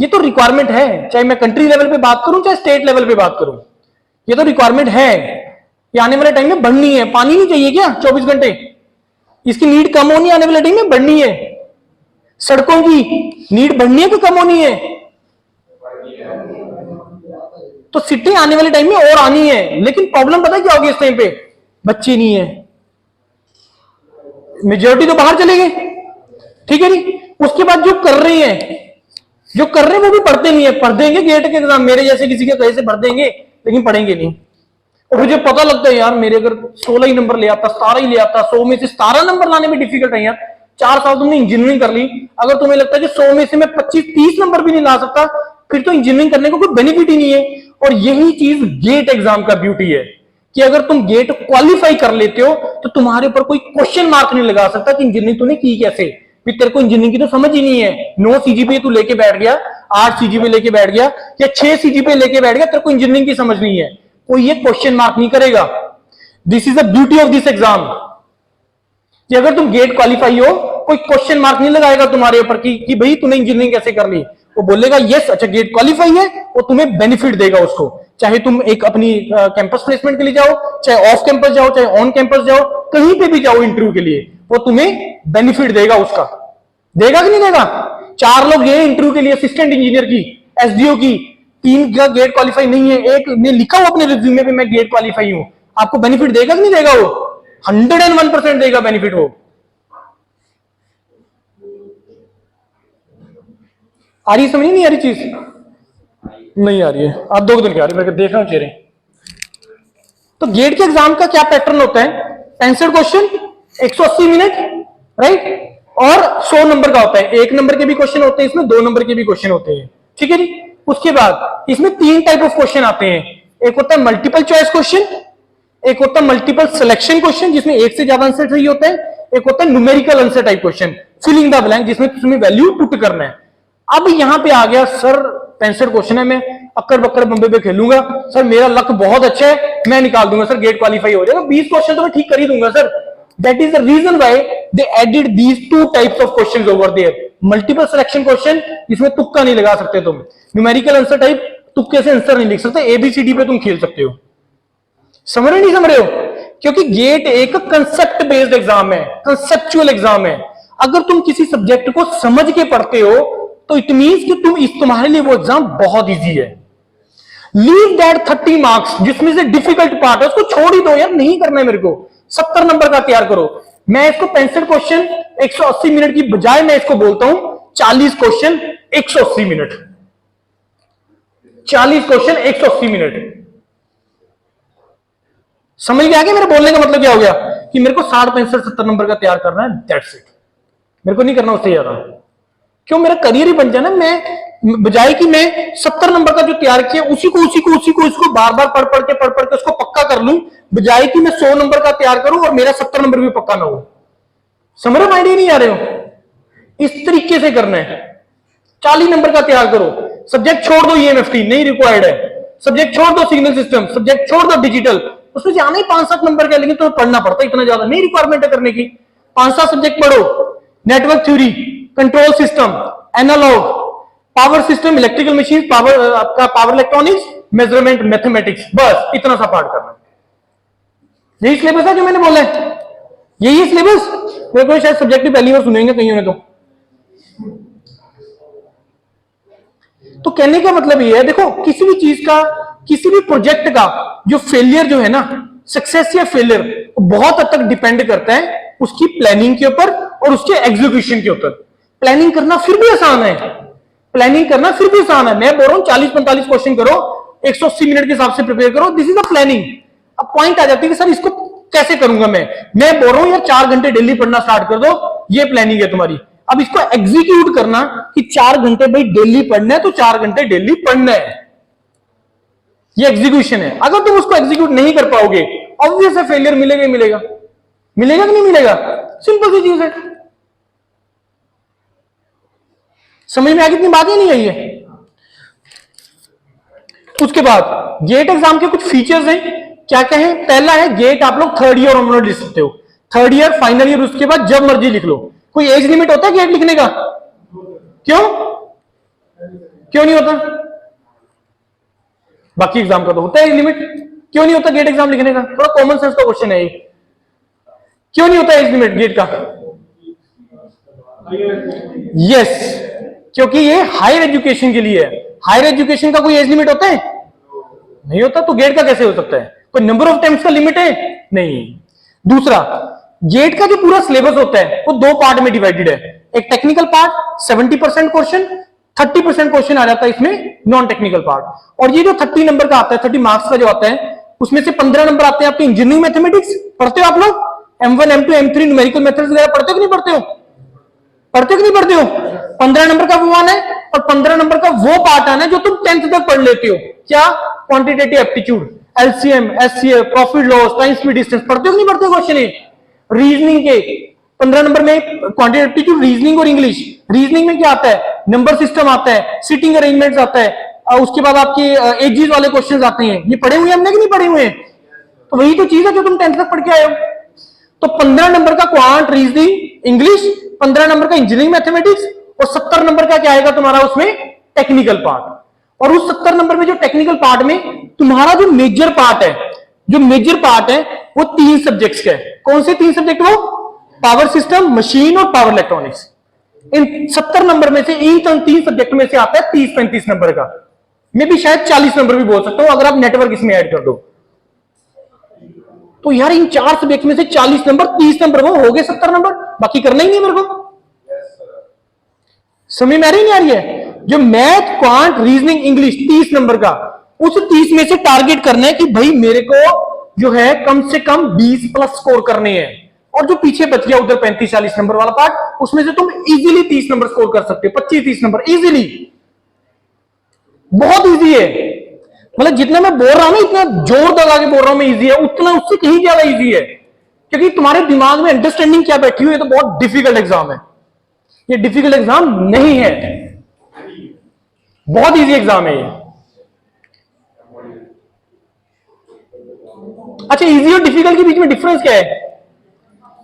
ये तो रिक्वायरमेंट है, चाहे मैं कंट्री लेवल पे बात करूं चाहे स्टेट लेवल पे बात करूं, ये तो रिक्वायरमेंट है। ये आने वाले टाइम में बढ़नी है। पानी नहीं चाहिए क्या 24 घंटे? इसकी नीड कम होनी है आने वाले टाइम में, बढ़नी है। सड़कों की नीड बढ़नी है कि कम होनी है? तो सिटी आने वाले टाइम में और आनी है, लेकिन प्रॉब्लम पता है क्या होगी इस टाइम पे? बच्चे नहीं है, मेजोरिटी तो बाहर चले गए, ठीक है नहीं। उसके बाद जो कर रहे हैं वो भी पढ़ते नहीं है। पढ़ देंगे गेट के एग्जाम, मेरे जैसे किसी के कहीं से पढ़ देंगे, लेकिन पढ़ेंगे नहीं। और मुझे पता लगता है यार, मेरे अगर 16 ही नंबर ले आता, 17 ही ले आता, 100 में से 17 नंबर लाने में डिफिकल्ट है यार। 4 साल तुमने इंजीनियरिंग कर ली, अगर तुम्हें लगता है कि 100 में से मैं 25-30 नंबर भी नहीं ला सकता, फिर तो इंजीनियरिंग करने को कोई बेनिफिट ही नहीं है। और यही चीज गेट एग्जाम का ब्यूटी है कि अगर तुम गेट क्वालिफाई कर लेते हो तो तुम्हारे ऊपर कोई क्वेश्चन मार्क नहीं लगा सकता कि इंजीनियरिंग तूने की कैसे। फिर तेरे को इंजीनियरिंग की तो समझ ही नहीं है। 9 सीजीपीए तू लेके बैठ गया, 8 सीजीपीए लेके बैठ गया, या 6 सीजीपीए लेके बैठ गया, तेरे को इंजीनियरिंग की समझ नहीं है, कोई ये क्वेश्चन मार्क नहीं करेगा। This is the beauty of this exam कि अगर तुम गेट क्वालिफाई हो, कोई क्वेश्चन मार्क नहीं लगाएगा तुम्हारे ऊपर कि भाई तूने इंजीनियरिंग कैसे कर ली। वो बोलेगा यस, अच्छा गेट क्वालिफाई है, वो तुम्हें बेनिफिट देगा उसको। चाहे तुम एक अपनी कैंपस प्लेसमेंट के लिए जाओ, चाहे ऑफ कैंपस जाओ, चाहे ऑन कैंपस जाओ, कहीं पे भी जाओ इंटरव्यू के लिए, वो तुम्हें बेनिफिट देगा उसका। देगा कि नहीं देगा? 4 लोग गए इंटरव्यू के लिए, असिस्टेंट इंजीनियर की, एसडीओ की, 3 का गेट क्वालिफाई नहीं है, एक ने लिखा हुआ अपने रिज्यूमे पे मैं गेट क्वालिफाई हूं, आपको बेनिफिट देगा कि नहीं देगा? वो 101% देगा बेनिफिट। वो आ रही समझ नहीं आ रही चीज? नहीं आ रही है, आप 2 दिन की आ रही, मैं देख रहा हूं चेहरे। तो गेट के एग्जाम का क्या पैटर्न होता है? 65 क्वेश्चन, 180 मिनट, राइट, और 100 नंबर का होता है। 1 नंबर के भी क्वेश्चन होते हैं इसमें, 2 नंबर के भी क्वेश्चन होते हैं, ठीक है जी। उसके बाद इसमें 3 टाइप ऑफ क्वेश्चन आते हैं। एक होता है मल्टीपल चॉइस क्वेश्चन, एक होता है मल्टीपल सिलेक्शन क्वेश्चन जिसमें 1 से ज्यादा आंसर सही होता है, एक होता है numerical answer type question, filling the blank, जिसमें तुम्हें वैल्यू पुट करना है। अब यहां पे आ गया सर 65 क्वेश्चन है, मैं अक्कड़ बक्कड़ बम्बे पे खेलूंगा सर, मेरा लक बहुत अच्छा है, मैं निकाल दूंगा सर, गेट क्वालिफाई हो जाएगा, 20 क्वेश्चन तो मैं ठीक कर ही दूंगा sir. That is the reason why they added these 2 types of questions over there. Multiple selection question जिसमें तुक्का नहीं लगा सकते तुम, न्यूमेरिकल आंसर टाइप तुक्के से आंसर नहीं लिख सकते, एबीसीडी पे तुम खेल सकते हो। समझ रहे नहीं समझ रहे हो? क्योंकि गेट एक कंसेप्ट बेस्ड एग्जाम है, कंसेप्चुअल एग्जाम है। अगर तुम किसी सब्जेक्ट को समझ के पढ़ते हो तो इट मींस कि तुम्हारे लिए वो एग्जाम बहुत इजी है। लीव दैट 30 मार्क्स जिसमें से डिफिकल्ट पार्ट है उसको छोड़ ही दो यार, नहीं करना है मेरे को, 70 नंबर का तैयार करो। मैं इसको 65 क्वेश्चन 180 मिनट की बजाय मैं इसको बोलता हूं 40 क्वेश्चन 180 मिनट, 40 क्वेश्चन 180 मिनट। समझ गया कि मेरे बोलने का मतलब क्या हो गया? कि मेरे को 60, 65, 70 नंबर का तैयार करना है, दैट्स इट। मेरे को नहीं करना उससे ज्यादा। क्यों? मेरा करियर ही बन जाए ना। मैं बजाय कि मैं 70 नंबर का जो तैयार किया उसी को इसको बार बार पढ़ पढ़ के उसको पक्का कर लूं, बजाय कि मैं 100 नंबर का तैयार करूं और मेरा 70 नंबर भी पक्का ना हो। समझ रहे? आइडिया नहीं आ रहे हो? इस तरीके से करना है। 40 नंबर का तैयार करो, सब्जेक्ट छोड़ दो, ईएमएफटी नहीं रिक्वायर्ड है, सब्जेक्ट छोड़ दो, सिग्नल सिस्टम, सब्जेक्ट छोड़ दो, डिजिटल, उसमें जाना ही 5-7 नंबर का, लेकिन तुम्हें पढ़ना पड़ता है, इतना ज्यादा नहीं रिक्वायरमेंट है करने की। 5-7 सब्जेक्ट पढ़ो, network theory, control system, analog, power system, electrical machine, power आपका पावर इलेक्ट्रॉनिक्स, मेजरमेंट, मैथमेटिक्स, बस इतना सा पार्ट करना। यही सिलेबस है जो मैंने बोला है, यही सिलेबस। मेरे को शायद सब्जेक्ट पहली बार सुनेंगे कहीं ने तो कहने का मतलब ये है, देखो किसी भी चीज का, किसी भी प्रोजेक्ट का जो फेलियर जो है ना, सक्सेस या फेलियर, बहुत हद तक डिपेंड करता है उसकी प्लानिंग के ऊपर और उसके एग्जीक्यूशन के ऊपर। प्लानिंग करना फिर भी आसान है, प्लानिंग करना फिर भी आसान है। मैं बोल रहा हूं 40-45 क्वेश्चन करो, 180 मिनट के हिसाब से प्रिपेयर करो, दिस इज द प्लानिंग। अब पॉइंट आ जाती है कि सर इसको कैसे करूंगा मैं बोल रहा हूं यार 4 घंटे डेली पढ़ना स्टार्ट कर दो, ये प्लानिंग है तुम्हारी। अब इसको एग्जीक्यूट करना कि 4 घंटे भाई डेली पढ़ना है तो 4 घंटे डेली पढ़ना है, ये एग्जीक्यूशन है। अगर तुम उसको एग्जीक्यूट नहीं कर पाओगे, ऑब्वियस है फेलियर मिलेगा ही मिलेगा। मिलेगा कि नहीं मिलेगा? सिंपल सी चीज है। समझ में आ कितनी बातें नहीं आई है। उसके बाद गेट एग्जाम के कुछ फीचर्स हैं, क्या क्या है? पहला है गेट आप लोग 3rd ईयर ऑनवर्ड लिख सकते हो, 3rd ईयर, फाइनल ईयर, उसके बाद जब मर्जी लिख लो। कोई एज लिमिट होता है गेट लिखने का? क्यों? क्यों नहीं होता? बाकी एग्जाम का तो होता है एज लिमिट, क्यों नहीं होता गेट एग्जाम लिखने का? थोड़ा कॉमन सेंस का क्वेश्चन है ये, क्यों नहीं होता एज लिमिट गेट का? यस, क्योंकि ये हायर एजुकेशन के लिए है। हायर एजुकेशन का कोई एज लिमिट होता है? नहीं होता, तो गेट का कैसे हो सकता है? कोई नंबर ऑफ टाइम्स का लिमिट है? नहीं। दूसरा, गेट का जो पूरा सिलेबस होता है वो दो पार्ट में डिवाइडेड है। एक टेक्निकल पार्ट 70% क्वेश्चन, 30% क्वेश्चन आ जाता है इसमें नॉन टेक्निकल पार्ट। और ये जो 30 नंबर का आता है, 30 मार्क्स का जो आता है, उसमें से 15 नंबर आते हैं आपके इंजीनियरिंग मैथमेटिक्स। पढ़ते हो आप लोग? M1 M2 M3 numerical methods वगैरह पढ़ते हो कि नहीं पढ़ते हो? पढ़ते हो कि नहीं पढ़ते हो? 15 नंबर का वो आना है और 15 नंबर का वो पार्ट आना है जो तुम 10th तक पढ़ लेते हो। क्या? Quantitative aptitude, LCM, SCF, profit loss, time speed distance. पढ़ते हो कि नहीं पढ़ते हो क्वेश्चन? रीजनिंग के 15 नंबर में क्वांटिटेटिव एप्टीट्यूड, रीजनिंग और इंग्लिश। रीजनिंग में क्या आता है? नंबर सिस्टम आता है, सिटिंग अरेंजमेंट्स आता है, और उसके बाद आपके एजेस वाले क्वेश्चंस आते हैं। ये पढ़े हुए हमने कि नहीं पढ़े हुए? तो वही तो चीज है जो तुम 10th तक पढ़ के आए हो। तो 15 नंबर का क्वांट, रीजनिंग, इंग्लिश, 15 नंबर का इंजीनियरिंग मैथमेटिक्स, और 70 नंबर का क्या आएगा तुम्हारा उसमें? Technical part. और उस 70 नंबर में जो टेक्निकल पार्ट में तुम्हारा जो मेजर पार्ट है, जो मेजर पार्ट है वो 3 सब्जेक्ट्स का है। कौन से 3 सब्जेक्ट? वो पावर सिस्टम, मशीन और पावर इलेक्ट्रॉनिक्स। इन 70 नंबर में से इन 3 सब्जेक्ट में से आता है 30-35 नंबर का। मैं भी शायद 40 नंबर भी बोल सकता हूं अगर आप नेटवर्क इसमें ऐड कर दो। तो यार इन 4 सब्जेक्ट में से 40 नंबर, 30 नंबर वो हो गए 70 नंबर, बाकी करना ही नहीं मेरे को। समझ में आ रही नहीं आ रही है? जो math, quant, reasoning, English 30 number का, उस 30 में से टारगेट करना है कि भाई मेरे को जो है कम से कम 20+ स्कोर करने हैं। और जो पीछे बच गया उधर 35-40 नंबर वाला पार्ट, उसमें से तुम इजीली 30 नंबर स्कोर कर सकते हो, 25-30 नंबर इजीली। बहुत इजी है, मतलब जितना मैं बोल रहा हूं ना, इतना जोर लगा के बोल रहा हूं मैं इजी है, उतना उससे कहीं ज्यादा इजी है। क्योंकि तुम्हारे दिमाग में अंडरस्टैंडिंग क्या बैठी हुई है, तो बहुत डिफिकल्ट एग्जाम है ये। डिफिकल्ट एग्जाम नहीं है, बहुत इजी एग्जाम है ये। अच्छा, इजी और डिफिकल्ट के बीच में डिफरेंस क्या है?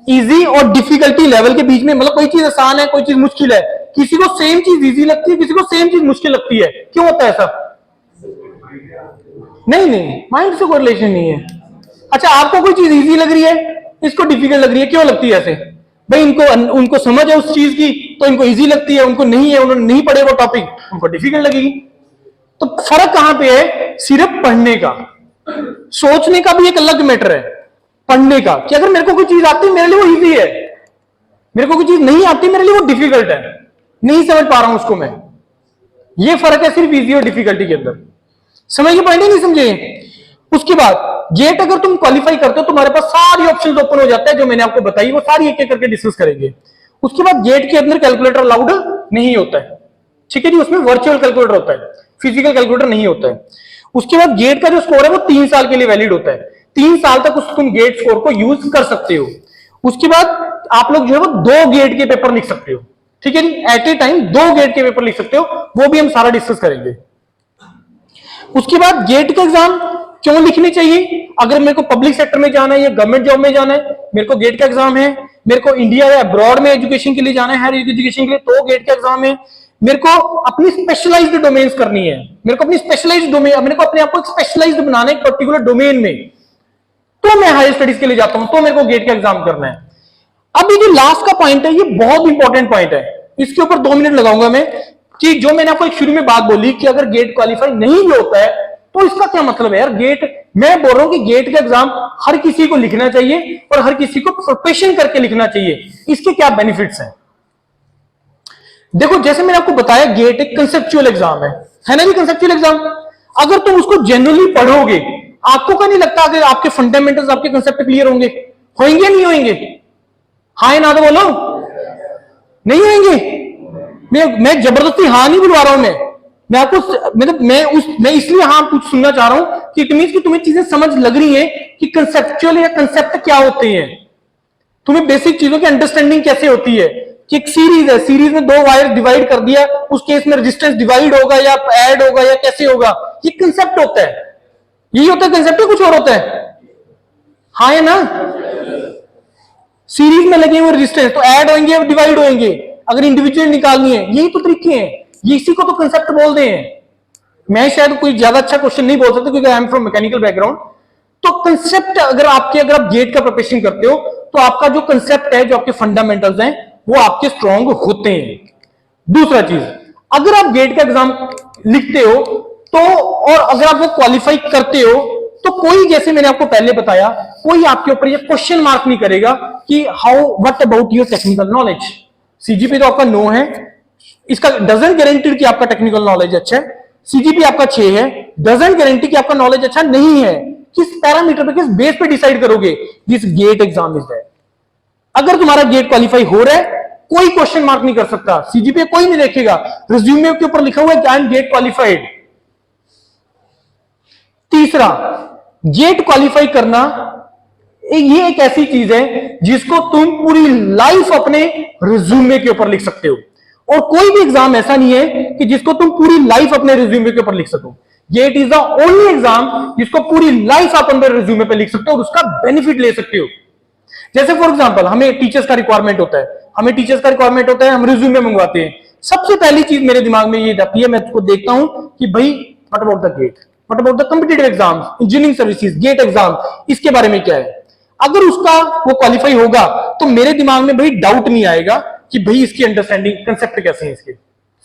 इजी और डिफिकल्टी लेवल के बीच में, मतलब कोई चीज आसान है, कोई चीज मुश्किल है। किसी को सेम चीज इजी लगती है, किसी को सेम चीज मुश्किल लगती है। क्यों होता है ऐसा? नहीं, माइंड से कोई रिलेशन नहीं है। अच्छा, आपको कोई चीज इजी लग रही है, इसको डिफिकल्ट लग रही है, क्यों लगती है ऐसे? भाई उनको समझ है उस चीज की तो इनको इजी लगती है, उनको नहीं है, उन्होंने नहीं पढ़े वो टॉपिक, उनको डिफिकल्ट लगेगी। तो फर्क कहां पे है? सिर्फ पढ़ने का। सोचने का भी एक अलग मैटर है, पढ़ने का कि अगर मेरे को कोई चीज आती है मेरे लिए वो इजी है, मेरे को कोई चीज नहीं आती मेरे लिए वो डिफिकल्ट है, नहीं समझ पा रहा हूं उसको मैं। ये फर्क है सिर्फ इजी और डिफिकल्टी के अंदर। समझ के पॉइंट नहीं समझे? उसके बाद गेट अगर तुम क्वालिफाई करते हो, तुम्हारे पास सारी ऑप्शंस ओपन हो जाते हैं जो मैंने आपको बताई, वो सारी एक एक करके डिस्कस करेंगे। उसके बाद गेट के अंदर कैलकुलेटर अलाउड नहीं होता है, ठीक है जी, उसमें वर्चुअल कैलकुलेटर होता है, फिजिकल कैलकुलेटर नहीं होता है। उसके बाद गेट का जो स्कोर है वो 3 साल के लिए वैलिड होता है, 3 साल तक तुम गेट स्कोर को यूज कर सकते हो। उसके बाद आप लोग जो है वो 2 गेट के पेपर लिख सकते हो, ठीक है जी, एट ए टाइम 2 गेट के पेपर लिख सकते हो, वो भी हम सारा डिस्कस करेंगे। उसके बाद गेट का एग्जाम क्यों लिखनी चाहिए? अगर मेरे को पब्लिक सेक्टर में जाना है या गवर्नमेंट जॉब में जाना है, मेरे को गेट का एग्जाम है। मेरे को इंडिया या अब्रॉड में एजुकेशन के लिए जाना है, हायर एजुकेशन के लिए, तो गेट का एग्जाम है। मेरे को अपनी स्पेशलाइज्ड डोमेन्स करनी है, मेरे को अपनी स्पेशलाइज्ड डोमेन, मेरे को अपने आप को स्पेशलाइज्ड बनाना है एक पर्टिकुलर डोमेन में, तो मैं हायर स्टडीज के लिए जाता हूं, तो मेरे को गेट का एग्जाम करना है। अब ये जो लास्ट का पॉइंट है ये बहुत इंपॉर्टेंट पॉइंट है, इसके ऊपर 2 मिनट लगाऊंगा मैं, कि जो मैंने आपको एक शुरू में बात बोली कि अगर गेट क्वालिफाई नहीं होता है तो इसका क्या मतलब है यार? गेट, मैं बोल रहा हूं कि गेट का एग्जाम हर किसी को लिखना चाहिए और हर किसी को प्रिपरेशन करके लिखना चाहिए। इसके क्या बेनिफिट्स हैं? देखो, जैसे मैंने आपको बताया, गेट एक कंसेप्चुअल एग्जाम है ना जी, कंसेप्चुअल एग्जाम। अगर तुम उसको जनरली पढ़ोगे, आपको क्या नहीं लगता अगर आपके फंडामेंटल्स, आपके कंसेप्ट क्लियर होंगे नहीं होंगे? हाँ या ना तो बोलो, नहीं होंगे। मैं जबरदस्ती हाँ नहीं बुलवा रहा हूं, मैं आपको, मतलब मैं इसलिए हाँ कुछ सुनना चाह रहा हूं कि इट मींस कि तुम्हें चीजें समझ लग रही है कि कंसेप्चुअल या कंसेप्ट क्या होते हैं, तुम्हें बेसिक चीजों की अंडरस्टैंडिंग कैसे होती है। कि एक सीरीज है, सीरीज में 2 वायर डिवाइड कर दिया, उस केस में रेजिस्टेंस डिवाइड होगा या ऐड होगा या कैसे होगा, ये कंसेप्ट होता है। यही होता है कंसेप्ट, कुछ और होता है? हाँ या ना? सीरीज में लगे हुए रेजिस्टेंस तो ऐड होंगे या डिवाइड होंगे, अगर इंडिविजुअल निकालनी है, यही तो तरीके हैं। ये इसी को तो कंसेप्ट बोलते हैं। मैं शायद कोई ज्यादा अच्छा क्वेश्चन नहीं बोल सकता क्योंकि I am from mechanical background. तो कंसेप्ट अगर आप गेट का प्रिपरेशन करते हो तो आपका जो कंसेप्ट है, जो आपके फंडामेंटल्स हैं, वो आपके स्ट्रांग होते हैं। दूसरा चीज, अगर आप गेट का एग्जाम लिखते हो तो, और अगर आप वो क्वालिफाई करते हो तो कोई, जैसे मैंने आपको पहले बताया, कोई आपके ऊपर ये क्वेश्चन मार्क नहीं करेगा कि how what about your technical knowledge. CGP तो आपका 9 है, इसका डजंट गारंटी कि आपका टेक्निकल नॉलेज अच्छा है। सीजीपी आपका 6 है, डजंट गारंटी कि आपका नॉलेज अच्छा नहीं है। किस पैरामीटर पे, किस बेस पे डिसाइड करोगे this GATE exam is that. अगर तुम्हारा गेट क्वालिफाई हो रहा है, कोई क्वेश्चन मार्क नहीं कर सकता, सीजीपी कोई नहीं देखेगा, रिज्यूमे के ऊपर लिखा हुआ है आई एम गेट क्वालिफाइड। तीसरा, गेट क्वालिफाई करना ये एक ऐसी चीज है जिसको तुम पूरी लाइफ अपने रिज्यूमे के ऊपर लिख सकते हो, और कोई भी एग्जाम ऐसा नहीं है कि जिसको तुम पूरी लाइफ अपने रिज्यूमे के ऊपर लिख सको। GATE is the only exam जिसको पूरी लाइफ आप अपने रिज्यूमे पे लिख सकते हो और उसका बेनिफिट ले सकते हो। जैसे फॉर एग्जांपल हमें टीचर्स का रिक्वायरमेंट होता है, हम रिज्यूमे मंगवाते हैं। सबसे पहली चीज मेरे दिमाग में ये जाती है, मैं उसको देखता हूं कि भाई what about the GATE, what about the competitive exams, engineering services, GATE exam, इसके बारे में क्या है। अगर उसका वो क्वालिफाई होगा तो मेरे दिमाग में भाई डाउट नहीं आएगा कि भाई इसकी अंडरस्टैंडिंग कंसेप्ट कैसे है इसके।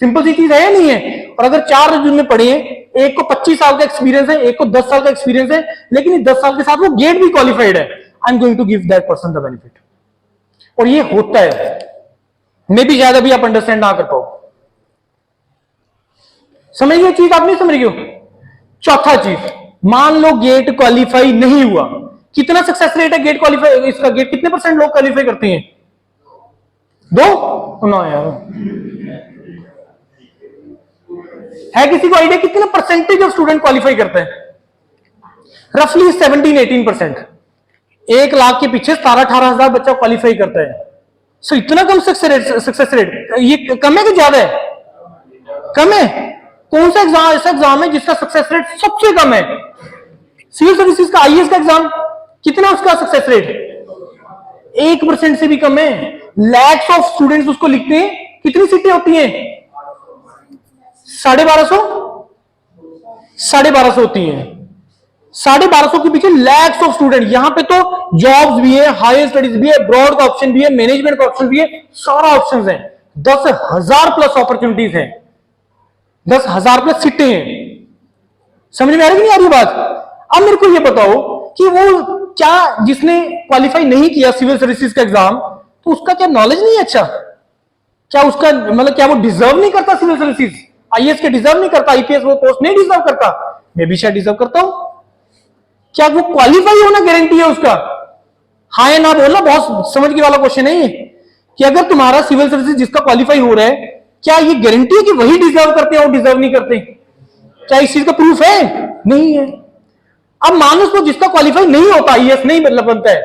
सिंपल सी चीज है या नहीं है। और अगर 4 रिज्यूमे पढ़े हैं, एक को 25 साल का एक्सपीरियंस है, एक को 10 साल का एक्सपीरियंस है, लेकिन इस 10 साल के साथ वो गेट भी क्वालिफाइड है, I am going to give that person the benefit. और ये होता है, मे भी शायद अभी आप अंडरस्टैंड ना कर पाओ। समझ गए चीज, आप नहीं समझ रही हो। चौथा चीज, मान लो गेट क्वालिफाई नहीं हुआ, कितना सक्सेस रेट है गेट क्वालिफाई, इसका गेट कितने परसेंट लोग क्वालिफाई करते हैं? 2 ना यार, है किसी को आइडिया कितना परसेंटेज ऑफ स्टूडेंट क्वालिफाई करते हैं? रफली 17-18%। 1 लाख के पीछे 17-18 हजार बच्चा क्वालिफाई करता है। सो इतना कम सक्सेस रेट, ये कम है कि ज्यादा है? कम है। कौन सा एग्जाम ऐसा एग्जाम है जिसका सक्सेस रेट सबसे कम है? सिविल सर्विसेज का आईएएस का एग्जाम, कितना उसका सक्सेस रेट? 1% से भी कम है। लैक्स ऑफ स्टूडेंट्स उसको लिखते हैं, कितनी सीटें होती हैं? 1250 होती हैं। 1250 के पीछे लैक्स ऑफ स्टूडेंट। यहां पे तो जॉब्स भी है, हायर स्टडीज भी है, ब्रॉड का ऑप्शन भी है, मैनेजमेंट का ऑप्शन भी है, सारा ऑप्शन है। 10,000 प्लस अपॉर्चुनिटीज है, 10,000 प्लस सीटें हैं। समझ में आ रही कि नहीं आ रही बात? अब मेरे को ये बताओ कि वो क्या, जिसने क्वालिफाई नहीं किया सिविल सर्विसेज का एग्जाम, तो उसका क्या नॉलेज नहीं है अच्छा? क्या उसका मतलब क्या वो डिजर्व नहीं करता सिविल सर्विसेज? आईएएस के डिजर्व नहीं करता? आईपीएस वो पोस्ट नहीं डिजर्व करता? मैं भी शायद डिजर्व करता हूं। क्या वो क्वालिफाई होना गारंटी है उसका? हाँ या ना बोलना, बहुत समझ के वाला क्वेश्चन है ये, कि अगर तुम्हारा सिविल सर्विसेज जिसका क्वालिफाई हो रहा है, क्या ये गारंटी है कि वही डिजर्व करते हैं और डिजर्व नहीं करते? क्या इस चीज का प्रूफ है? नहीं है। अब मानो उसको जिसका क्वालिफाई नहीं होता, आईएएस नहीं मतलब बनता है,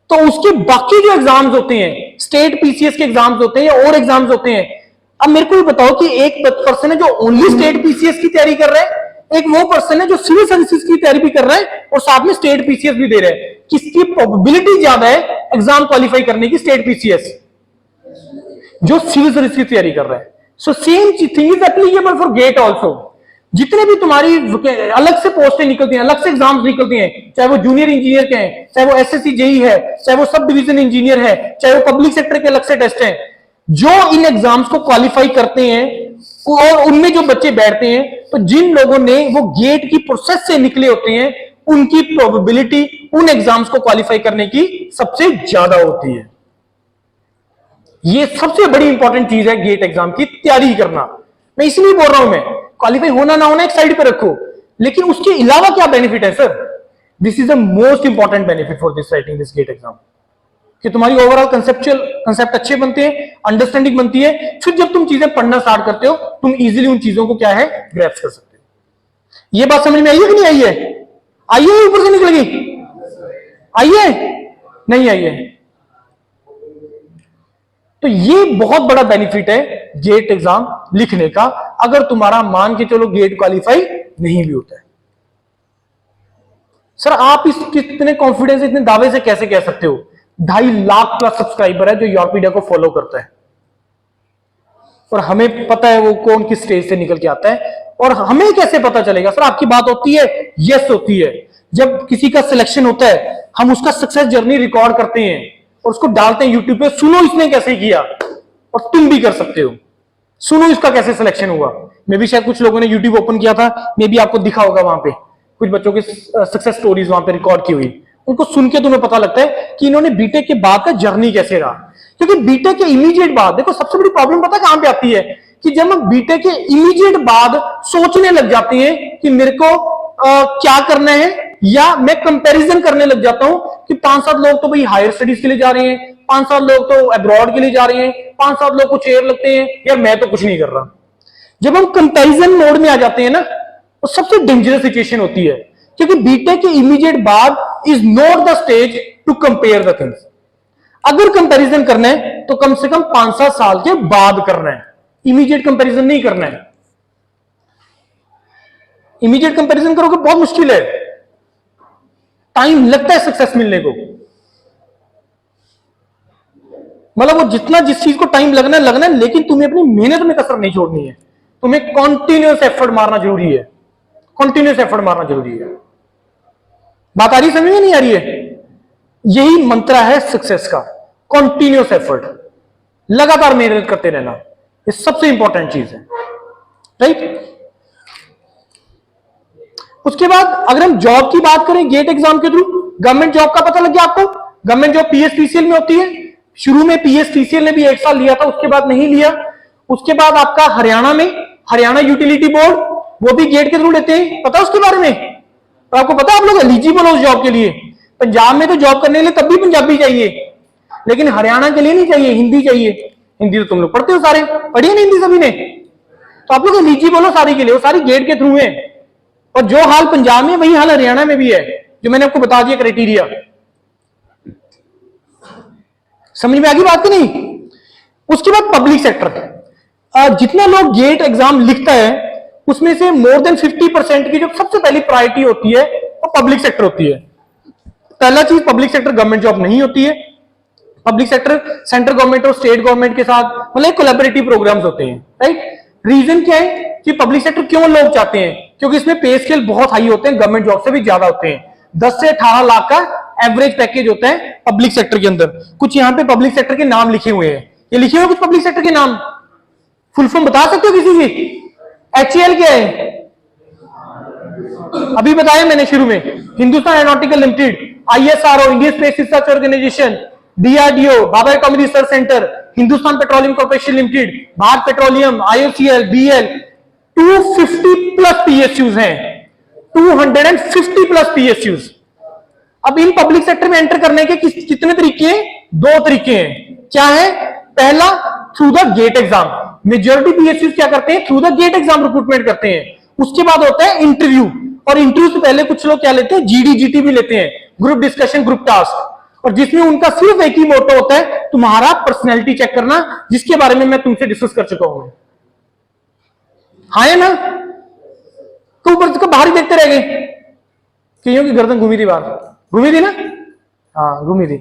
तो उसके बाकी जो एग्जाम्स होते हैं, स्टेट पीसीएस के एग्जाम्स होते हैं या और एग्जाम्स होते हैं। अब मेरे को ये बताओ कि एक पर्सन है जो ओनली स्टेट पीसीएस की तैयारी कर रहा है, एक वो पर्सन है जो सिविल सर्विसेज की तैयारी भी कर रहा है और साथ में स्टेट पीसीएस भी दे रहा है। किसकी प्रोबेबिलिटी ज्यादा है एग्जाम क्वालिफाई करने की? स्टेट पीसीएस, जो सिविल सर्विस की तैयारी कर रहा है। So same thing is applicable for GATE also. जितने भी तुम्हारी अलग से पोस्टें निकलती हैं, अलग से एग्जाम्स निकलती हैं, चाहे वो जूनियर इंजीनियर के हैं, चाहे वो एसएससी जेई है, चाहे वो सब डिवीजन इंजीनियर है, चाहे वो पब्लिक सेक्टर के अलग से टेस्ट हैं, जो इन एग्जाम्स को क्वालिफाई करते हैं और उनमें जो बच्चे बैठते हैं, तो जिन लोगों ने वो गेट की प्रोसेस से निकले होते हैं, उनकी प्रोबेबिलिटी उन एग्जाम्स को क्वालिफाई करने की सबसे ज्यादा होती है। ये सबसे बड़ी इंपॉर्टेंट चीज है गेट एग्जाम की तैयारी करना। मैं इसलिए बोल रहा हूं, मैं क्वालिफाई होना ना होना एक साइड पे रखो, लेकिन उसके अलावा क्या बेनिफिट है sir? This is the most important benefit for this writing this GATE exam, कि तुम्हारी ओवरऑल कंसेप्ट अच्छे बनते हैं, अंडरस्टैंडिंग बनती है। फिर जब तुम चीजें पढ़ना स्टार्ट करते हो, तुम इजीली उन चीजों को क्या है ग्रैस्प कर सकते हो। ये बात समझ में आई है कि नहीं आई है? आई है ऊपर से निकल गई? आई है? नहीं आई है? तो ये बहुत बड़ा बेनिफिट है गेट एग्जाम लिखने का, अगर तुम्हारा मान के चलो गेट क्वालिफाई नहीं भी होता है। सर आप इस कितने कॉन्फिडेंस, इतने दावे से कैसे कह सकते हो? 2.5 लाख प्लस सब्सक्राइबर है जो योरपीडिया को फॉलो करता है। और हमें पता है वो कौन किस स्टेज से निकल के आता है। और हमें कैसे पता चलेगा? सर आपकी बात होती है, यस होती है। जब किसी का सिलेक्शन होता है हम उसका सक्सेस जर्नी रिकॉर्ड करते हैं और उसको डालते हैं यूट्यूब पे, सुनो इसने कैसे किया, और तुम भी कर सकते हो। सुनो इसका कैसे सिलेक्शन हुआ। मे भी शायद कुछ लोगों ने यूट्यूब ओपन किया था, मे भी आपको दिखा होगा वहां पे कुछ बच्चों की सक्सेस स्टोरीज वहां पे रिकॉर्ड की हुई। उनको सुन के तुम्हें पता लगता है कि इन्होंने बीटेक के बाद का जर्नी कैसे रहा। क्योंकि बीटेक के इमीडिएट बाद, देखो सबसे बड़ी प्रॉब्लम पता कहां पे आती है कि जब हम बीटेक के इमीडिएट बाद सोचने लग जाते हैं कि मेरे को क्या करना है, या मैं कंपैरिजन करने लग जाता हूं कि 5-7 लोग तो भाई हायर स्टडीज के लिए जा रहे हैं, 5-7 लोग तो अब्रॉड के लिए जा रहे हैं, 5-7 लोग कुछ एयर लगते हैं, यार मैं तो कुछ नहीं कर रहा। जब हम कंपैरिजन मोड में आ जाते हैं ना, तो सबसे डेंजरस सिचुएशन होती है। क्योंकि बीटेक के इमीडिएट बाद is not the stage to compare the things. अगर कंपैरिजन करना है तो कम से कम 5-7 साल के बाद करना है, इमीडिएट कंपैरिजन नहीं करना है। इमीडिएट कंपैरिजन करोगे बहुत मुश्किल है, टाइम लगता है सक्सेस मिलने को। मतलब वो जितना जिस चीज को टाइम लगना है, लेकिन तुम्हें अपनी मेहनत में कसर नहीं छोड़नी है। तुम्हें कॉन्टिन्यूअस एफर्ट मारना जरूरी है, कॉन्टिन्यूअस एफर्ट मारना जरूरी है। बात आ रही है, समझ में नहीं आ रही है? यही मंत्र है सक्सेस का, कॉन्टिन्यूअस एफर्ट, लगातार मेहनत करते रहना, ये सबसे इंपॉर्टेंट चीज है, राइट। उसके बाद अगर हम जॉब की बात करें, गेट एग्जाम के थ्रू गवर्नमेंट जॉब का पता लग गया आपको। गवर्नमेंट जॉब पीएसपीसीएल में होती है। शुरू में पीएसपीसीएल ने भी 1 साल लिया था, उसके बाद नहीं लिया। उसके बाद आपका हरियाणा में हरियाणा यूटिलिटी बोर्ड, वो भी गेट के थ्रू लेते हैं, पता है उसके बारे में? और आपको पता है आप लोग एलिजिबल हो उस जॉब के लिए। पंजाब में तो जॉब करने के लिए तब भी पंजाबी चाहिए, लेकिन हरियाणा के लिए नहीं चाहिए, हिंदी चाहिए। हिंदी तो तुम लोग पढ़ते हो, सारे पढ़ी है ना हिंदी सभी ने, तो आप लोग एलिजिबल हो सारी के लिए, वो सारी गेट के थ्रू है। और जो हाल पंजाब में वही हाल हरियाणा में भी है, जो मैंने आपको बता दिया क्राइटेरिया। समझ में आ गई बात कि नहीं? उसके बाद पब्लिक सेक्टर, जितना लोग गेट एग्जाम लिखता है उसमें से मोर देन 50% की जो सबसे पहली प्रायोरिटी होती है वो पब्लिक सेक्टर होती है। पहला चीज, पब्लिक सेक्टर गवर्नमेंट जॉब नहीं होती है। पब्लिक सेक्टर सेंट्रल गवर्नमेंट और स्टेट गवर्नमेंट के साथ मतलब कोलैबोरेटिव प्रोग्राम्स होते हैं, राइट। रीजन क्या है कि पब्लिक सेक्टर क्यों लोग चाहते हैं? क्योंकि इसमें पे स्केल बहुत हाई होते हैं, गवर्नमेंट जॉब से भी ज्यादा होते हैं। 10 से 18 लाख का एवरेज पैकेज होता है पब्लिक सेक्टर के अंदर। कुछ यहां पे पब्लिक सेक्टर के नाम लिखे हुए हैं, ये लिखे हुए कुछ पब्लिक सेक्टर के नाम, फुल फॉर्म बता सकते हो किसी की? HAL क्या है? अभी बताया मैंने शुरू में, Hindustan Aeronautical Limited, ISRO Indian Space Research Organisation, DRDO Bhabha Atomic Research Centre, Hindustan Petroleum Corporation Limited, Bharat Petroleum, IOCL, BL, 250 plus PSUs हैं, 250 प्लस PSUs। अब इन पब्लिक सेक्टर में एंटर करने के कितने तरीके हैं? 2 तरीके हैं। क्या है? पहला, through the GATE exam. Majority PSUs क्या करते हैं? Through the GATE exam recruitment करते हैं। उसके बाद होता है इंटरव्यू, और इंटरव्यू से पहले कुछ लोग क्या लेते हैं? GD GT भी लेते हैं, ग्रुप डिस्कशन, ग्रुप टास्क, और जिसमें उनका सिर्फ एक ही मोटो होता है, तुम्हारा पर्सनैलिटी चेक करना, जिसके बारे में मैं तुमसे डिस्कस कर चुका हूं। हाँ है ना? तो ऊपर को बाहर ही देखते रह गए, कईयों की गर्दन घूमी थी बाहर, घूमी थी ना? हाँ घूमी थी।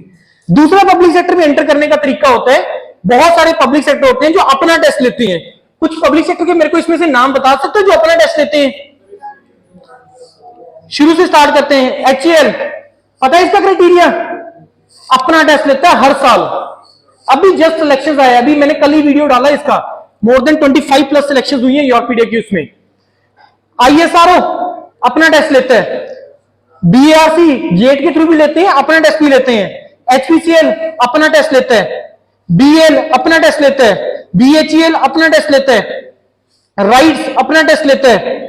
दूसरा पब्लिक सेक्टर में एंटर करने का तरीका होता है, बहुत सारे पब्लिक सेक्टर होते हैं जो अपना टेस्ट लेते हैं। कुछ पब्लिक सेक्टर के मेरे को इसमें से नाम बता सकते हो जो अपना टेस्ट लेते हैं? शुरू से स्टार्ट करते हैं। HAL, पता है इसका क्राइटेरिया? अपना टेस्ट लेता है हर साल। अभी जस्ट सिलेक्शन आया, अभी मैंने कल ही वीडियो डाला इसका, मोर देन 25 प्लस सिलेक्शन हुई है यूरोपीडिया की उसमें। ISRO अपना टेस्ट लेता है, BARC गेट के थ्रू भी लेते हैं, अपना टेस्ट भी लेते हैं, HPCL अपना टेस्ट लेता है, BL अपना टेस्ट लेता है, BHEL अपना टेस्ट लेता है, राइट्स अपना टेस्ट लेता है,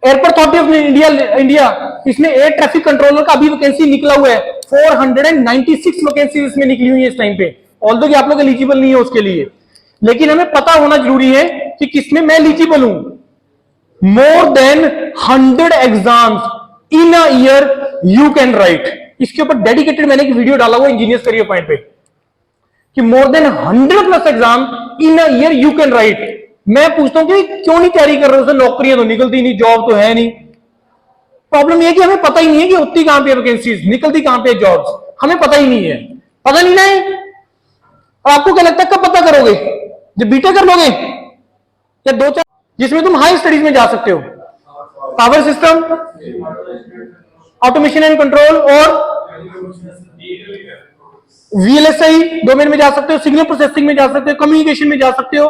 एयरपोर्ट अथॉरिटी ऑफ इंडिया इसमें एयर ट्रैफिक कंट्रोलर का अभी वैकेंसी निकला हुआ है, 496 वैकेंसी इसमें निकली हुई है इस टाइम पे। ऑल्दो कि आप लोग एलिजिबल नहीं हो उसके लिए, लेकिन हमें पता होना जरूरी है कि किसमें मैं एलिजिबल हूं। More than 100 exams in a year you can write. इसके ऊपर डेडिकेटेड मैंने एक वीडियो डाला हुआ इंजीनियर्स करियर पॉइंट पे कि more than 100 plus exam in a year you can write. मैं पूछता हूं कि क्यों नहीं तैयारी कर रहे हो? नौकरियां तो निकलती नहीं, जॉब तो है नहीं। प्रॉब्लम यह कि हमें पता ही नहीं है कि होती कहां पे वैकेंसीज, निकलती कहां पे जॉब्स, हमें पता ही नहीं है। पता नहीं ना है। और आपको क्या लगता है कब पता करोगे? जब बीटेक कर लोगे या 2-4 जिसमें तुम हाई स्टडीज में जा सकते हो, power system, automation and control और वीएलएसआई डोमेन में जा सकते हो, सिग्नल प्रोसेसिंग में जा सकते हो, कम्युनिकेशन में जा सकते हो,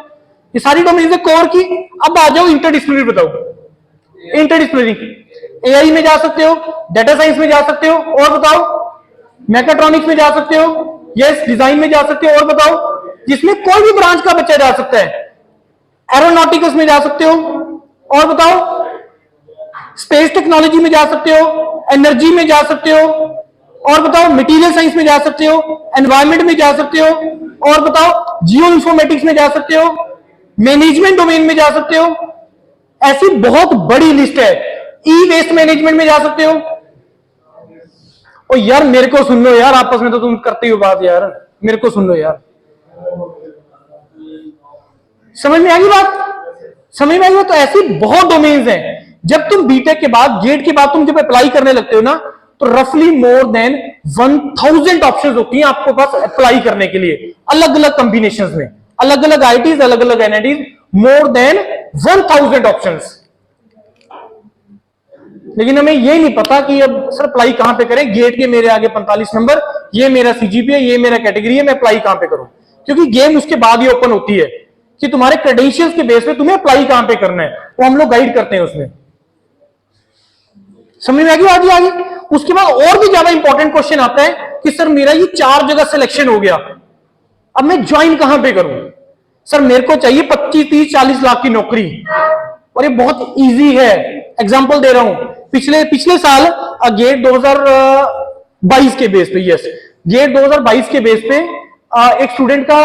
ये सारी डोमेन है कोर की। अब आ जाओ इंटरडिसिप्लिनरी, बताओ इंटरडिसिप्लिनरी एआई में जा सकते हो, डेटा साइंस में जा सकते हो, और बताओ मैकाट्रॉनिक्स में जा सकते हो, यस डिजाइन में जा सकते हो, और बताओ जिसमें कोई भी ब्रांच का बच्चा जा सकता है, एरोनॉटिक्स में जा सकते हो, और बताओ स्पेस टेक्नोलॉजी में जा सकते हो, एनर्जी में जा सकते हो, और बताओ मटेरियल साइंस में जा सकते हो, एनवायरमेंट में जा सकते हो, और बताओ जियो इन्फॉर्मेटिक्स में जा सकते हो, मैनेजमेंट डोमेन में जा सकते हो। ऐसी बहुत बड़ी लिस्ट है। ई वेस्ट मैनेजमेंट में जा सकते हो। ओ यार मेरे को सुन लो यार, आपस में तो तुम करते हो बात यार, मेरे को सुन लो यार। समझ में आ गई बात? समझ में आ गई? तो ऐसी बहुत डोमेन्स हैं। जब तुम बीटेक के बाद, गेट के बाद तुम जब अप्लाई करने लगते हो ना, तो रफली मोर देन 1000 ऑप्शंस होती हैं आपको पास अप्लाई करने के लिए, अलग अलग कॉम्बिनेशंस में, अलग अलग आईटीज, अलग अलग एनआईटीज, मोर देन 1000 ऑप्शंस। लेकिन हमें ये नहीं पता कि अब सर अप्लाई कहां पे करें, गेट के मेरे आगे 45 नंबर, ये मेरा सीजीपी है, ये मेरा कैटेगरी है, मैं अप्लाई कहां पे करूं? क्योंकि गेम उसके बाद ही ओपन होती है कि तुम्हारे क्रेडेंशियल्स के बेस पे तुम्हें अप्लाई कहां पे करना है, वो हम लोग गाइड करते हैं उसमें। समझ में आ गई? आगे आगे उसके बाद और भी ज्यादा इंपॉर्टेंट क्वेश्चन आता है कि सर मेरा ये 4 जगह सिलेक्शन हो गया, अब मैं ज्वाइन कहां पे करूं? सर मेरे को चाहिए 25, 30, 40 लाख की नौकरी, और ये बहुत इजी है। एग्जांपल दे रहा हूं, पिछले साल गेट 2022 के बेस पे, यस गेट 2022 के बेस पे एक स्टूडेंट का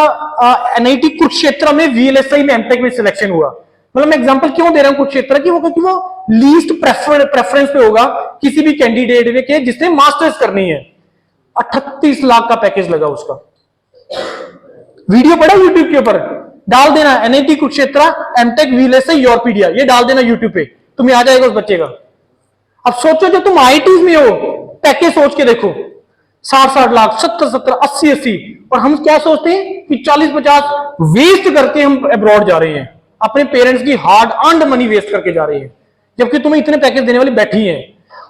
एनआईटी कुरुक्षेत्र में वीएलएसआई में एमटेक में सिलेक्शन हुआ। मतलब मैं एग्जांपल क्यों दे रहा हूं कुरुक्षेत्र की, क्योंकि वो लीस्ट प्रेफरेंस पे होगा किसी भी कैंडिडेट के जिसने मास्टर्स करनी है। 38 लाख का पैकेज लगा उसका। वीडियो पड़ा यूट्यूब के ऊपर, डाल देना एनआईटी कुरुक्षेत्र एमटेक वीएलएसआई योरपीडिया, ये डाल देना यूट्यूब पे, तुम्हें आ जाएगा उस बच्चे का। अब सोचो जो तुम आईटीज में हो, पैकेज सोच के देखो, 60 लाख, 70, 80, और हम क्या सोचते हैं कि 40-50 वेस्ट करके हम अब्रॉड जा रहे हैं, अपने पेरेंट्स की हार्ड अर्न्ड मनी वेस्ट करके जा रहे हैं, जबकि तुम्हें इतने पैकेज देने वाली बैठी हैं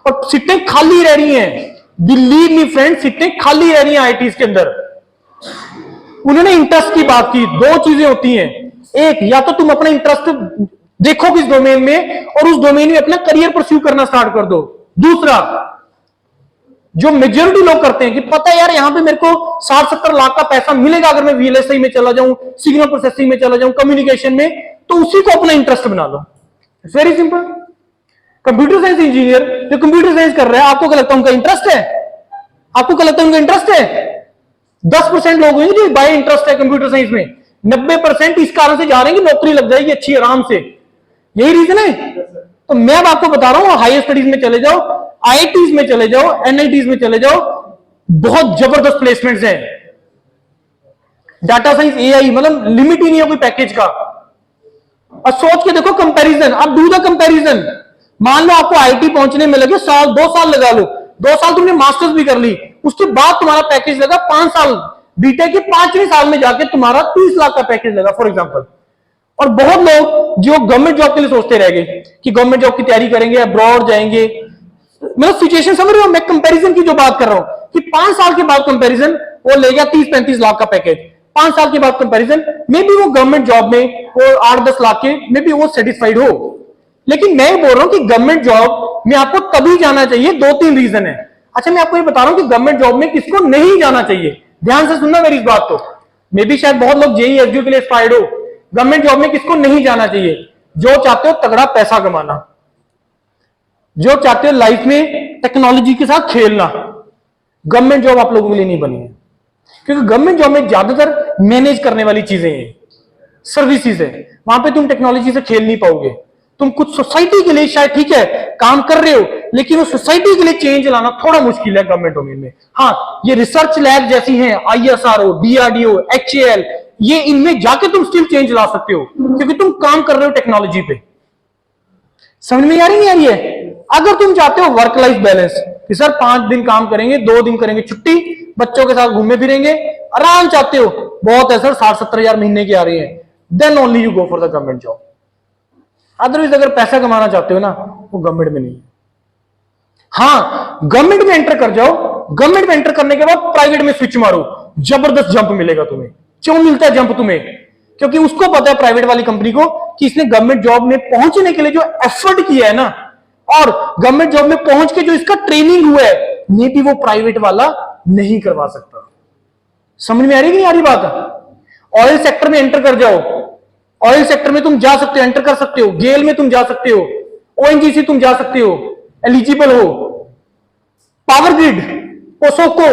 और सीटें खाली रह रही हैं। बिलीव मी फ्रेंड, सीटें खाली रह रही हैं आईटीज के अंदर। उन्होंने इंटरेस्ट की बात की, 2 चीजें होती हैं, एक या तो तुम अपना इंटरेस्ट देखो किस डोमेन में और उस डोमेन में अपना करियर परस्यू करना स्टार्ट कर दो। दूसरा, जो मेजॉरिटी लोग करते हैं कि पता है यार यहां पे मेरे को 60-70 लाख का पैसा मिलेगा अगर मैं वीएलएसआई में चला जाऊं, सिग्नल प्रोसेसिंग में चला जाऊं, कम्युनिकेशन में, तो उसी को अपना इंटरेस्ट बना लो। It's very simple. Computer science engineer जो कंप्यूटर साइंस कर रहा है, आपको क्या लगता है उनका इंटरेस्ट है? आपको क्या लगता है उनका इंटरेस्ट है? 10% लोग होंगे जो बाय इंटरेस्ट है कंप्यूटर साइंस में, 90% इस कारण से जा रहे हैं कि नौकरी लग जाएगी अच्छी आराम से। यही रीजन है। तो मैं अब आपको बता रहा हूं, हायर स्टडीज में चले जाओ, आईआईटीज में चले जाओ, एनआईटीज में चले जाओ, बहुत जबरदस्त प्लेसमेंट्स हैं। डाटा साइंस, एआई, मतलब लिमिट ही नहीं है कोई पैकेज का। और सोच के देखो कंपैरिजन, अब डू द कंपैरिजन। मान लो आपको आईटी पहुंचने में लगे 2 साल लगा लो, 2 साल तुमने मास्टर्स भी कर ली, उसके बाद तुम्हारा पैकेज लगा 5 साल, बीटेक के 5वें साल में जाके तुम्हारा 30 लाख का पैकेज लगा फॉर एग्जाम्पल। और बहुत लोग जो गवर्नमेंट जॉब के लिए सोचते रह गए कि गवर्नमेंट जॉब की तैयारी करेंगे, अब्रॉड जाएंगे। मतलब सिचुएशन समझ रहे हो? मैं कंपैरिजन की जो बात कर रहा हूं कि 5 साल के बाद कंपैरिजन वो ले गया 30-35 लाख का पैकेज, 5 साल के बाद कंपैरिजन मे बी वो गवर्नमेंट जॉब में वो 8-10 लाख के मे बी वो सेटिस्फाइड हो। लेकिन मैं बोल रहा हूं कि गवर्नमेंट जॉब में आपको तभी जाना चाहिए, 2-3 रीजन है। अच्छा मैं आपको ये बता रहा हूं कि गवर्नमेंट जॉब में किसको नहीं जाना चाहिए, ध्यान से सुनना मेरी इस बात को। मे बी शायद बहुत लोग जेईई एसडीओ के लिए एक्सपायर्ड हो। गवर्नमेंट जॉब में किसको नहीं जाना चाहिए? जो चाहते हो तगड़ा पैसा कमाना, जो चाहते हो लाइफ में टेक्नोलॉजी के साथ खेलना, गवर्नमेंट जॉब आप लोगों के लिए नहीं बनी है। क्योंकि गवर्नमेंट जॉब में ज्यादातर मैनेज करने वाली चीजें हैं, सर्विसेज है, वहां पे तुम टेक्नोलॉजी से खेल नहीं पाओगे। तुम कुछ सोसाइटी के लिए शायद ठीक है काम कर रहे हो, लेकिन वो सोसाइटी के लिए चेंज लाना थोड़ा मुश्किल है गवर्नमेंट डोमेन में। हाँ, ये रिसर्च लैब जैसी हैं, आईएसआरओ, डीआरडीओ, एचएएल, ये इनमें जाके तुम स्टिल चेंज ला सकते हो क्योंकि तुम काम कर रहे हो टेक्नोलॉजी पे। समझ में आ रही नहीं आ रही है? अगर तुम चाहते हो वर्क लाइफ बैलेंस कि सर 5 दिन काम करेंगे, 2 दिन करेंगे छुट्टी, बच्चों के साथ घूमे फिरेंगे, आराम चाहते हो, बहुत है सर 60-70 हजार महीने की आ रही है, then only you go for the government job. Otherwise अगर पैसा कमाना चाहते हो ना, वो गवर्नमेंट में नहीं है। हाँ, गवर्नमेंट में एंटर कर जाओ, गवर्नमेंट में एंटर करने के बाद प्राइवेट में स्विच मारो, जबरदस्त जंप मिलेगा तुम्हें। क्यों मिलता है जंप तुम्हें? क्योंकि उसको पता है प्राइवेट वाली कंपनी को कि इसने गवर्नमेंट जॉब में पहुंचने के लिए जो एफर्ट किया है ना, और गवर्नमेंट जॉब में पहुंच के जो इसका ट्रेनिंग हुआ है, मे भी वो प्राइवेट वाला नहीं करवा सकता। समझ में आ रही कि नहीं आ रही बात? ऑयल सेक्टर में एंटर कर जाओ, ऑयल सेक्टर में तुम जा सकते हो, एंटर कर सकते हो, गेल में तुम जा सकते हो, ओएनजीसी तुम जा सकते हो, एलिजिबल हो। पावर ग्रिड, ओसोको,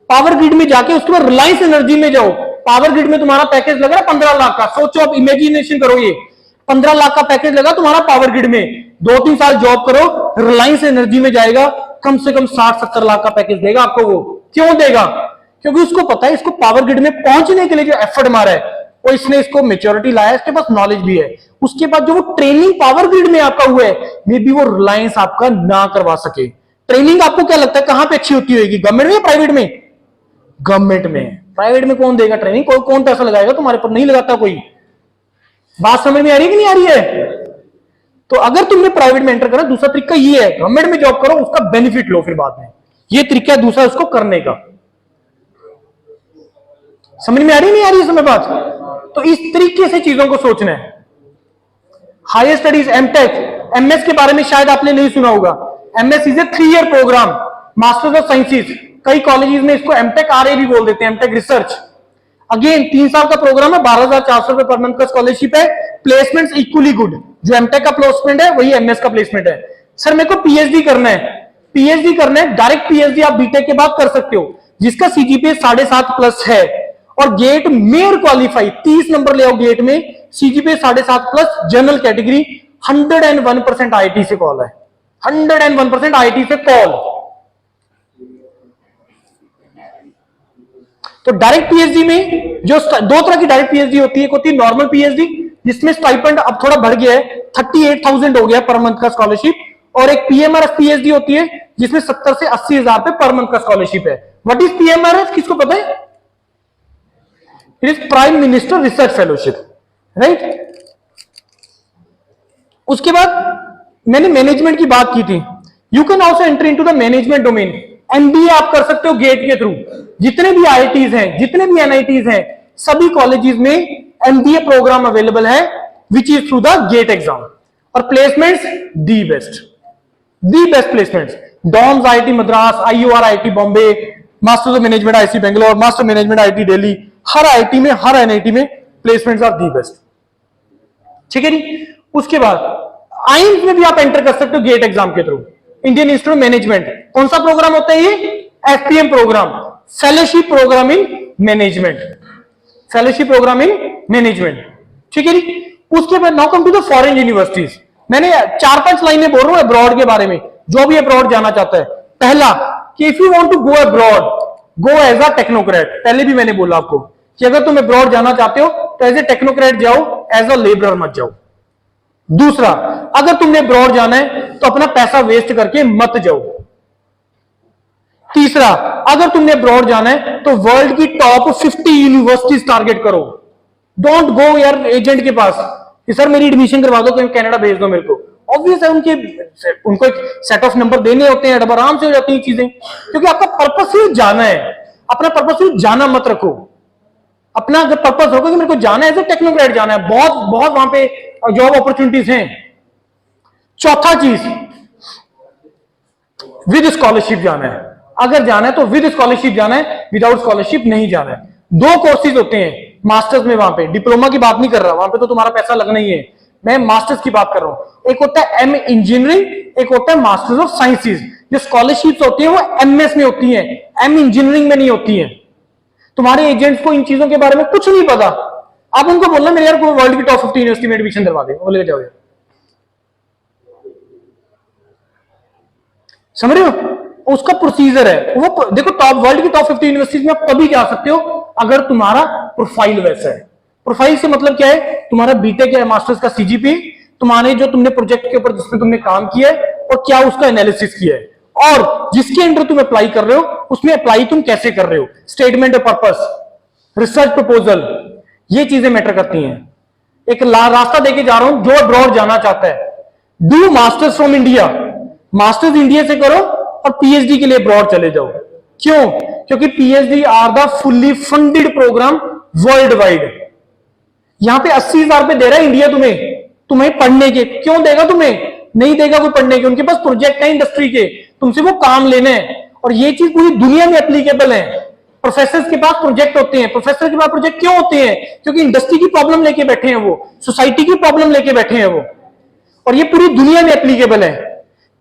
पावर ग्रिड में जाके उसके बाद रिलायंस एनर्जी में जाओ। पावर ग्रिड में तुम्हारा पैकेज लग रहा है 15 लाख का। सोचो, अब इमेजिनेशन करो, ये 15 लाख का पैकेज लगा तुम्हारा पावर ग्रिड में, 2-3 साल जॉब करो, रिलायंस एनर्जी में जाएगा, कम से कम 60-70 लाख का पैकेज देगा आपको। वो क्यों देगा? क्योंकि उसको पता है इसको पावर ग्रिड में पहुंचने के लिए जो एफर्ट मारा है, वो इसने इसको मेच्योरिटी लाया, इसके पास नॉलेज भी है। उसके बाद जो वो ट्रेनिंग पावर ग्रिड में आपका हुआ है, मे बी वो रिलायंस आपका ना करवा सके। ट्रेनिंग आपको क्या लगता है कहां पे अच्छी होती होगी, गवर्नमेंट में या प्राइवेट में? गवर्नमेंट में। प्राइवेट में कौन देगा ट्रेनिंग? कौन पैसा लगाएगा तुम्हारे पर? नहीं लगाता कोई। बात समझ में आ रही है कि नहीं आ रही है? तो अगर तुमने प्राइवेट में एंटर करा, दूसरा तरीका ये है, गवर्नमेंट में जॉब करो, उसका बेनिफिट लो फिर बाद में। ये तरीका है दूसरा उसको करने का। समझ में आ रही नहीं आ रही है समय बात? तो इस तरीके से चीजों को सोचना है। हायर स्टडीज, एमटेक, एमएस के बारे में शायद आपने नहीं सुना होगा। MS is a 3 year program, masters of sciences. कई कॉलेजेस में इसको एमटेक आरए भी बोल देते हैं, एमटेक रिसर्च। अगेन 3 साल का प्रोग्राम है, 12,400 रुपए पर मंथ का स्कॉलरशिप है। प्लेसमेंट्स इक्वली गुड, जो एमटेक का प्लेसमेंट है वही एमएस का प्लेसमेंट है। सर मेरे को पीएचडी करना है, पीएचडी करना है, डायरेक्ट पीएचडी आप बीटेक के बाद कर सकते हो, जिसका सीजीपीए 7.5 प्लस है और गेट मेयर क्वालिफाई, 30 नंबर ले आओ गेट में, CGPA 7.5 plus, general category, 101% IT से कॉल है, 101% आईटी से कॉल। तो डायरेक्ट पीएचडी में जो 2 तरह की डायरेक्ट पीएचडी होती है, एक होती है नॉर्मल पीएचडी जिसमें स्टाइपेंड अब थोड़ा बढ़ गया है, 38,000 हो गया पर मंथ का स्कॉलरशिप, और एक पीएमआरएस पीएचडी होती है जिसमें 70 से 80 हजार पे पर मंथ का स्कॉलरशिप है। What is PMRS? किसको पता है? It is prime minister research fellowship, right. उसके बाद मैंने मैनेजमेंट की बात की थी। You can also enter into the management domain. MBA आप कर सकते हो गेट के थ्रू। जितने भी आईआईटीज हैं, जितने भी एनआईटीज हैं, सभी कॉलेजेस में एमबीए प्रोग्राम अवेलेबल है, which is through the GATE exam. और placements the best placements, DoMS IIT Madras, IOR IIT Bombay, masters of management IIT Bangalore, master management IIT Delhi, हर आईआईटी में, हर एनआईटी में प्लेसमेंट्स आर दी बेस्ट। ठीक है जी। उसके बाद आईएम्स में भी आप एंटर कर सकते हो गेट एग्जाम के through. Indian Institute of Management, कौन सा प्रोग्राम होता है ये? FPM program, fellowship program in management, fellowship program in management. ठीक है जी। उसके बाद now come to the foreign universities. मैंने 4-5 लाइनें बोल रहा हूं अब्रॉड के बारे में, जो भी अब्रॉड जाना चाहता है। पहला कि if you want to go abroad, go as a technocrat. पहले भी मैंने बोला आपको कि अगर तुम अब्रॉड जाना चाहते हो तो एज ए टेक्नोक्रेट जाओ, एज अ लेबरर मत जाओ। दूसरा, अगर तुमने अब्रॉड जाना है तो अपना पैसा वेस्ट करके मत जाओ। तीसरा, अगर तुमने अब्रॉड जाना है तो वर्ल्ड की टॉप 50 यूनिवर्सिटीज टारगेट करो। डोंट गो यार एजेंट के पास कि सर मेरी एडमिशन करवा दो, कहीं कनाडा भेज दो मेरे को। ऑब्वियस है उनको एक सेट ऑफ नंबर देने होते हैं, आराम से हो जाती हैं चीजें, क्योंकि आपका पर्पस ही जाना है। अपना पर्पस ही जाना मत रखो। अपना अगर पर्पस होगा कि मेरे को जाना है, टेक्नोक्रेट जाना है, बहुत वहां पे जॉब अपॉर्चुनिटीज हैं। चौथा चीज, विद स्कॉलरशिप जाना है। अगर जाना है तो विद स्कॉलरशिप जाना है, विदाउट स्कॉलरशिप नहीं जाना है। 2 कोर्सेज होते हैं मास्टर्स में, वहां पे डिप्लोमा की बात नहीं कर रहा, वहां पे तो तुम्हारा पैसा लगना ही है, मैं मास्टर्स की बात कर रहा हूं। एक होता है एम इंजीनियरिंग, एक होता है मास्टर्स ऑफ साइंसेज। जो स्कॉलरशिप्स होती है वो एमएस में होती है, एम इंजीनियरिंग में नहीं होती है। तुम्हारे एजेंट्स को इन चीजों के बारे में कुछ नहीं पता, आप उनको बोलना मेरे यार वर्ल्ड की टॉप 50 यूनिवर्सिटी में एडमिशन दिलवा दे, वो लेके जाओ यार। समझ रहे हो? उसका प्रोसीजर है वो। देखो टॉप वर्ल्ड की टॉप 50 यूनिवर्सिटीज में आप तभी जा सकते हो अगर तुम्हारा प्रोफाइल वैसा है। प्रोफाइल से मतलब क्या है? तुम्हारा बीटेक या मास्टर्स का सीजीपी, तुम्हारे जो तुमने प्रोजेक्ट के ऊपर जिसमें तुमने काम किया है और क्या उसका एनालिसिस किया है, और जिसके अंडर तुम अप्लाई कर रहे हो उसमें अप्लाई तुम कैसे कर रहे हो, statement of purpose, research proposal, ये चीजें मैटर करती हैं। एक रास्ता देके जा रहा हूं, जो अब्रॉड जाना चाहता है, do masters from India, masters India से करो और पीएचडी के लिए अब्रॉड चले जाओ। क्यों? क्योंकि PhD are the fully funded program worldwide. यहां पे 80,000 रुपए दे रहा है इंडिया तुम्हें पढ़ने के। क्यों देगा? तुम्हें नहीं देगा कोई पढ़ने के, उनके पास प्रोजेक्ट है इंडस्ट्री के, तुमसे वो काम लेने हैं। और ये चीज पूरी दुनिया में एप्लीकेबल है। प्रोफेसर के पास प्रोजेक्ट होते हैं। प्रोफेसर के पास प्रोजेक्ट क्यों होते हैं? क्योंकि इंडस्ट्री की प्रॉब्लम लेके बैठे हैं वो, सोसाइटी की प्रॉब्लम लेके बैठे हैं वो, और ये पूरी दुनिया में एप्लीकेबल है।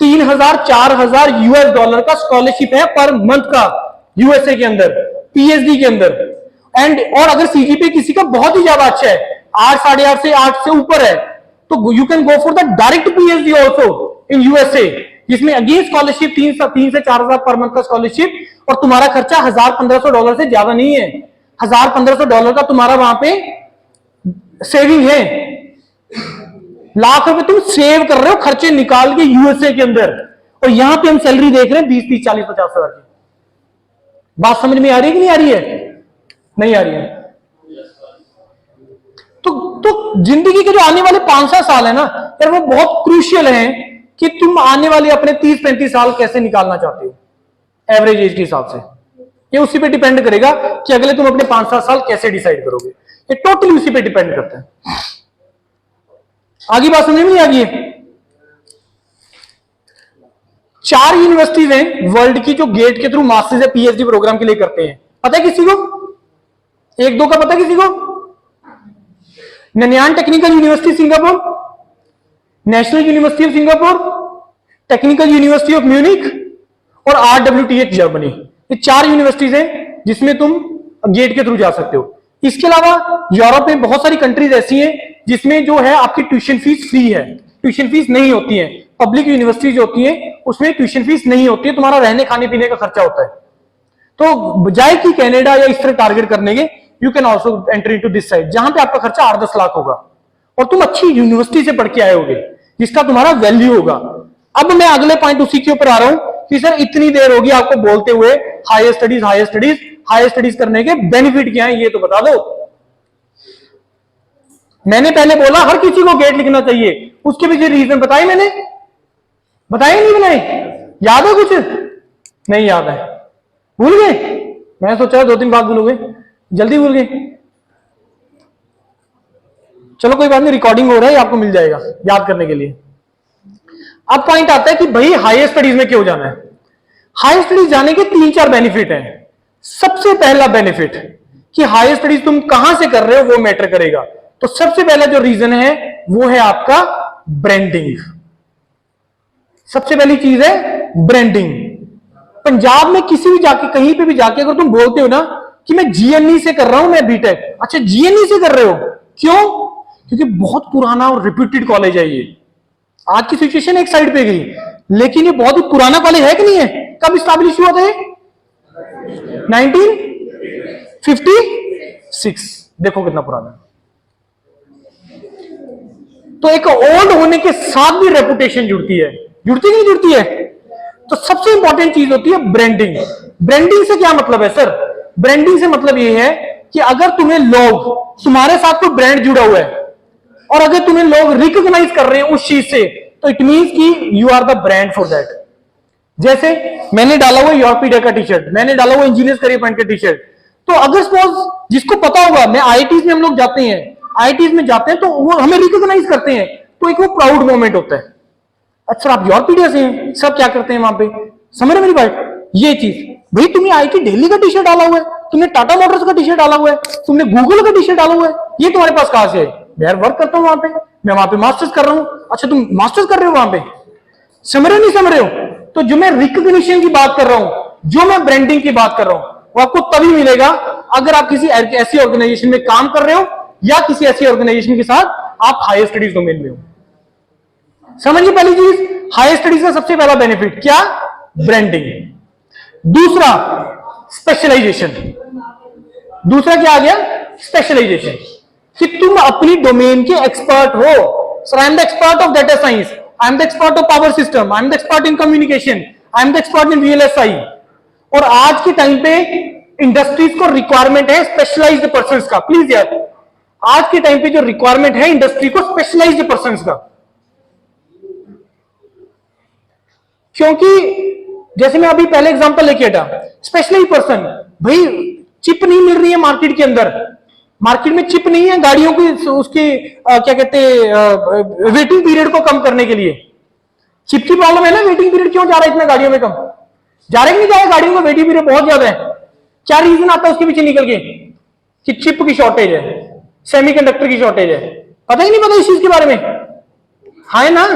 3,000 4,000 यूएस डॉलर का स्कॉलरशिप है पर मंथ का यूएसए के अंदर, पीएचडी के अंदर। और अगर सीजीपीए किसी का बहुत ही ज्यादा अच्छा है, 8 8.5 से 8 से ऊपर है, तो you can go for the direct PhD also in USA, जिसमें अगेन स्कॉलरशिप 3 से 4,000 पर मंथ का स्कॉलरशिप, और तुम्हारा खर्चा $1,000-1,500 से ज्यादा नहीं है। $1,000-1,500 का तुम्हारा वहां पे सेविंग है। लाख रुपए तुम सेव कर रहे हो खर्चे निकाल के यूएसए के अंदर, और यहां पे हम सैलरी देख रहे हैं 20, 30, 40, 50 हजार की। बात समझ में आ रही है कि नहीं आ रही है? नहीं आ रही है। तो जिंदगी के जो आने वाले 5-7 साल है ना यार, वो बहुत क्रूशियल है कि तुम आने वाले अपने 30-35 साल कैसे निकालना चाहते हो एवरेज एज के हिसाब से। ये उसी पे डिपेंड करेगा कि अगले तुम अपने 5-7 साल कैसे डिसाइड करोगे। ये टोटली उसी पे डिपेंड करता है। आगे बात समझ में नहीं आ गई है? 4 यूनिवर्सिटीज हैं वर्ल्ड की जो गेट के थ्रू मास्टर्स या पीएचडी प्रोग्राम के लिए करते हैं। पता है किसी को? 1-2 का पता है किसी को? Nanyang Technical University Singapore, National University of Singapore, Technical University of Munich और RWTH जर्मनी। ये 4 यूनिवर्सिटीज हैं जिसमें तुम गेट के थ्रू जा सकते हो। इसके अलावा यूरोप में बहुत सारी कंट्रीज ऐसी हैं जिसमें जो है आपकी ट्यूशन फीस फ्री है, ट्यूशन फीस नहीं होती है। पब्लिक यूनिवर्सिटी जो होती है उसमें ट्यूशन फीस नहीं होती है, तुम्हारा रहने खाने पीने का खर्चा होता है। तो बजाय कि कनाडा या इस तरह टारगेट करने के, you can also enter into this side, जहां पे आपका खर्चा 8-10 लाख होगा और तुम अच्छी यूनिवर्सिटी से पढ़ के आए होगे जिसका तुम्हारा वैल्यू होगा। अब मैं अगले पॉइंट उसी के ऊपर आ रहा हूं कि सर इतनी देर होगी आपको बोलते हुए higher studies higher studies higher studies करने के बेनिफिट क्या है ये तो बता दो। मैंने पहले बोला हर किसी को गेट लिखना चाहिए, उसके पीछे रीजन बताए मैंने? बताए नहीं बनाए? याद है कुछ? नहीं याद है, भूल गए? मैं सोचा 2-3 बात भूलोगे, जल्दी भूल गए। चलो कोई बात नहीं, रिकॉर्डिंग हो रहा है, आपको मिल जाएगा याद करने के लिए। अब पॉइंट आता है कि भाई हायर स्टडीज में क्यों जाना है। हायर स्टडीज जाने के 3-4 बेनिफिट हैं। सबसे पहला बेनिफिट कि हायर स्टडीज तुम कहां से कर रहे हो वो मैटर करेगा। तो सबसे पहला जो रीजन है वो है आपका ब्रांडिंग। सबसे पहली चीज है ब्रांडिंग। पंजाब में किसी भी जाके कहीं पे भी जाके अगर तुम बोलते हो ना कि मैं जीएनई से कर रहा हूं, मैं बीटेक, अच्छा जीएनई से कर रहे हो, क्यों? क्योंकि बहुत पुराना और रिप्यूटेड कॉलेज है ये। आज की सिचुएशन एक साइड पे गई, लेकिन ये बहुत ही पुराना कॉलेज है कि नहीं है? कब स्टैब्लिश हुआ था ये? 1956। देखो कितना पुराना। तो एक ओल्ड होने के साथ भी रेपुटेशन जुड़ती है, जुड़ती नहीं जुड़ती है? तो सबसे इंपॉर्टेंट चीज होती है ब्रांडिंग। ब्रांडिंग से क्या मतलब है सर? ब्रांडिंग से मतलब ये है कि अगर तुम्हें लोग, तुम्हारे साथ कोई ब्रांड जुड़ा हुआ है और अगर तुम्हें लोग रिकॉग्नाइज कर रहे हैं उस चीज से, तो इट मींस कि you are the brand for that. जैसे मैंने डाला हुआ यूरोपीडिया का टी शर्ट, मैंने डाला हुआ इंजीनियर्स करियर पॉइंट का टी शर्ट, तो अगर सपोज जिसको पता होगा, मैं आईआईटीज में हम लोग जाते हैं, आईआईटीज में जाते हैं तो वो हमें रिकॉग्नाइज करते हैं, तो एक वो प्राउड मोमेंट होता है। अच्छा आप यूरोपीडिया से हैं, सब क्या करते हैं वहां पे, समझ रहे मेरी बात? ये चीज भाई तुमने आईआईटी दिल्ली का टी शर्ट डाला हुआ है, तुमने टाटा मोटर्स का टी शर्ट डाला हुआ है, तुमने गूगल का टी शर्ट डाला हुआ है, ये तुम्हारे पास कहां से है? मैं वर्क करता हूं वहां पे, मैं वहां पे मास्टर्स कर रहा हूं। अच्छा तुम मास्टर्स कर रहे हो वहां पे, समझ रहे हो नहीं समझ रहे हो? तो जो मैं रिकॉग्निशन की बात कर रहा हूं, जो मैं ब्रांडिंग की बात कर रहा हूं, वो आपको तभी मिलेगा अगर आप किसी ऐसी ऑर्गेनाइजेशन में काम कर रहे हो या किसी ऐसी ऑर्गेनाइजेशन के साथ आप हायर स्टडीज डोमेन में हो। समझिए पहली चीज, हायर स्टडीज का सबसे पहला बेनिफिट क्या? ब्रांडिंग। दूसरा स्पेशलाइजेशन। दूसरा क्या आ गया? स्पेशलाइजेशन, कि तुम अपनी डोमेन के एक्सपर्ट हो। Sir I am the expert of data science, I am the expert of power system, I am the expert in communication, I am the expert in VLSI। और आज के टाइम पे industries को requirement है specialised persons का। Please यार आज के टाइम पे जो रिक्वायरमेंट है इंडस्ट्री को स्पेशलाइज्ड पर्सन का, क्योंकि जैसे मैं अभी पहले एग्जांपल लेके हटा, स्पेशलाइज्ड पर्सन, भाई चिप नहीं मिल रही है मार्केट के अंदर, मार्केट में चिप नहीं है गाड़ियों की, उसकी क्या कहते हैं वेटिंग पीरियड को कम करने के लिए। चिप की प्रॉब्लम है ना, वेटिंग पीरियड क्यों जा रहा है इतना गाड़ियों में कम, जा रहे कि नहीं जा रहे, गाड़ियों का वेटिंग पीरियड बहुत ज्यादा है। क्या रीजन आता है उसके पीछे निकल के, कि चिप की शॉर्टेज है, सेमीकंडक्टर की शॉर्टेज है। पता ही नहीं पता इस चीज के बारे में, हाँ है ना,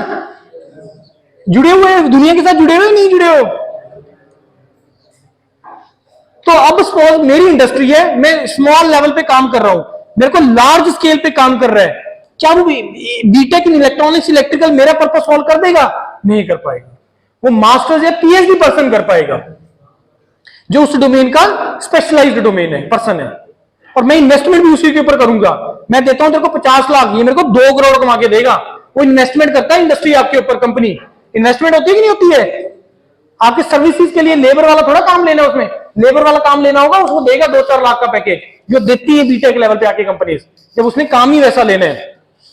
जुड़े हुए दुनिया के साथ, जुड़े हुए नहीं जुड़े हो। तो अब सपोज मेरी इंडस्ट्री है, मैं स्मॉल लेवल पे काम कर रहा हूं, मेरे को लार्ज स्केल पे काम कर रहा है, क्या वो बीटेक इन इलेक्ट्रॉनिक्स इलेक्ट्रिकल मेरा पर्पस सॉल्व कर देगा? नहीं कर पाएगा। वो मास्टर्स या पीएचडी पर्सन कर पाएगा, जो उस डोमेन का स्पेशलाइज्ड डोमेन है, पर्सन है। और मैं इन्वेस्टमेंट भी उसी के ऊपर करूंगा। मैं देता हूं तेरे को 50 लाख, ये मेरे को 2 करोड़ कमा के देगा। वो इन्वेस्टमेंट करता है इंडस्ट्री आपके ऊपर, कंपनी इन्वेस्टमेंट होती है कि नहीं होती है? आपके सर्विसेज के लिए लेबर वाला थोड़ा काम लेना है, उसमें लेबर वाला काम लेना होगा, उसको देगा 2-4 लाख का पैकेज, जो देती है बीटेक लेवल पे आके कंपनी, जब उसने काम ही वैसा लेना है।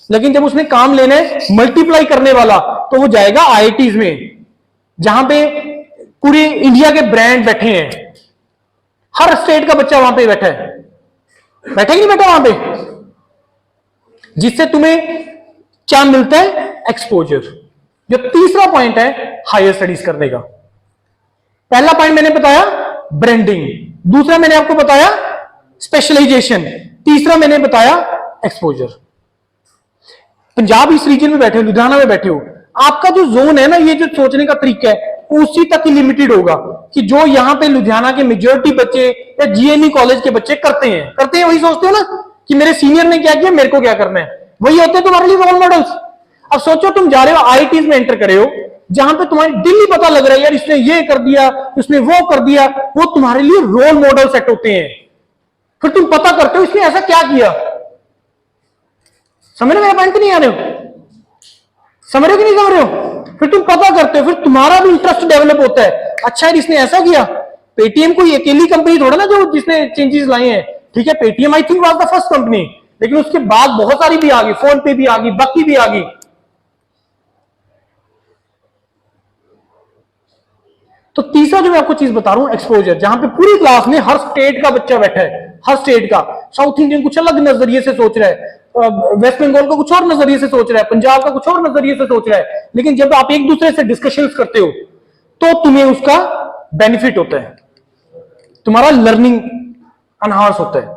लेकिन जब उसने काम लेना है मल्टीप्लाई करने वाला, तो वो जाएगा आईआईटीज में, जहां पे पूरे इंडिया के ब्रांड बैठे हैं, हर स्टेट का बच्चा वहां पे बैठा है, बैठा ही नहीं बैठा वहां पे, जिससे तुम्हें क्या मिलता है? एक्सपोजर। जो तीसरा पॉइंट है हायर स्टडीज करने का। पहला पॉइंट मैंने बताया ब्रांडिंग, दूसरा मैंने आपको बताया स्पेशलाइजेशन, तीसरा मैंने बताया एक्सपोजर। पंजाब इस रीजन में बैठे हो, लुधियाना में बैठे हो, आपका जो जोन है ना, ये जो सोचने का तरीका है उसी तक ही लिमिटेड होगा, कि जो यहां पे लुधियाना के मेजॉरिटी बच्चे या जीएनई कॉलेज के बच्चे करते हैं वही सोचते हो ना, कि मेरे सीनियर ने क्या किया, मेरे को क्या करना है, वही होते हैं तुम्हारे लिए रोल मॉडल्स। अब सोचो तुम जा रहे हो आईआईटीज में एंटर करे हो, जहां पे तुम्हारी डेली पता लग रहा है यार इसने ये कर दिया, इसने वो कर दिया, वो तुम्हारे लिए रोल मॉडल सेट होते हैं। फिर तुम पता करते हो इसने ऐसा क्या किया। समझ रहे, मेरा पॉइंट नहीं आ रहे हो? समझ रहे हो कि नहीं समझ रहे हो? फिर तुम पता करते हो, फिर तुम्हारा भी इंटरेस्ट डेवलप होता है, अच्छा यार इसने ऐसा किया। पेटीएम कोई अकेली कंपनी थोड़ा ना जो जिसने चेंजेस लाए हैं, ठीक है, Paytm I think was the first company, लेकिन उसके बाद बहुत सारी भी आ गई, फोन पे भी आ गई, बाकी भी आ गई। तो तीसरा जो मैं आपको चीज बता रहा हूं एक्सपोजर, जहां पे पूरी क्लास में हर स्टेट का बच्चा बैठा है, हर स्टेट का, साउथ इंडियन कुछ अलग नजरिए से सोच रहा है, वेस्ट बंगाल का कुछ और नजरिए से सोच रहा है, पंजाब का कुछ और नजरिए से सोच रहा है, लेकिन जब आप एक दूसरे से डिस्कशंस करते हो तो तुम्हें उसका बेनिफिट होता है, तुम्हारा लर्निंग एनहांस होता है।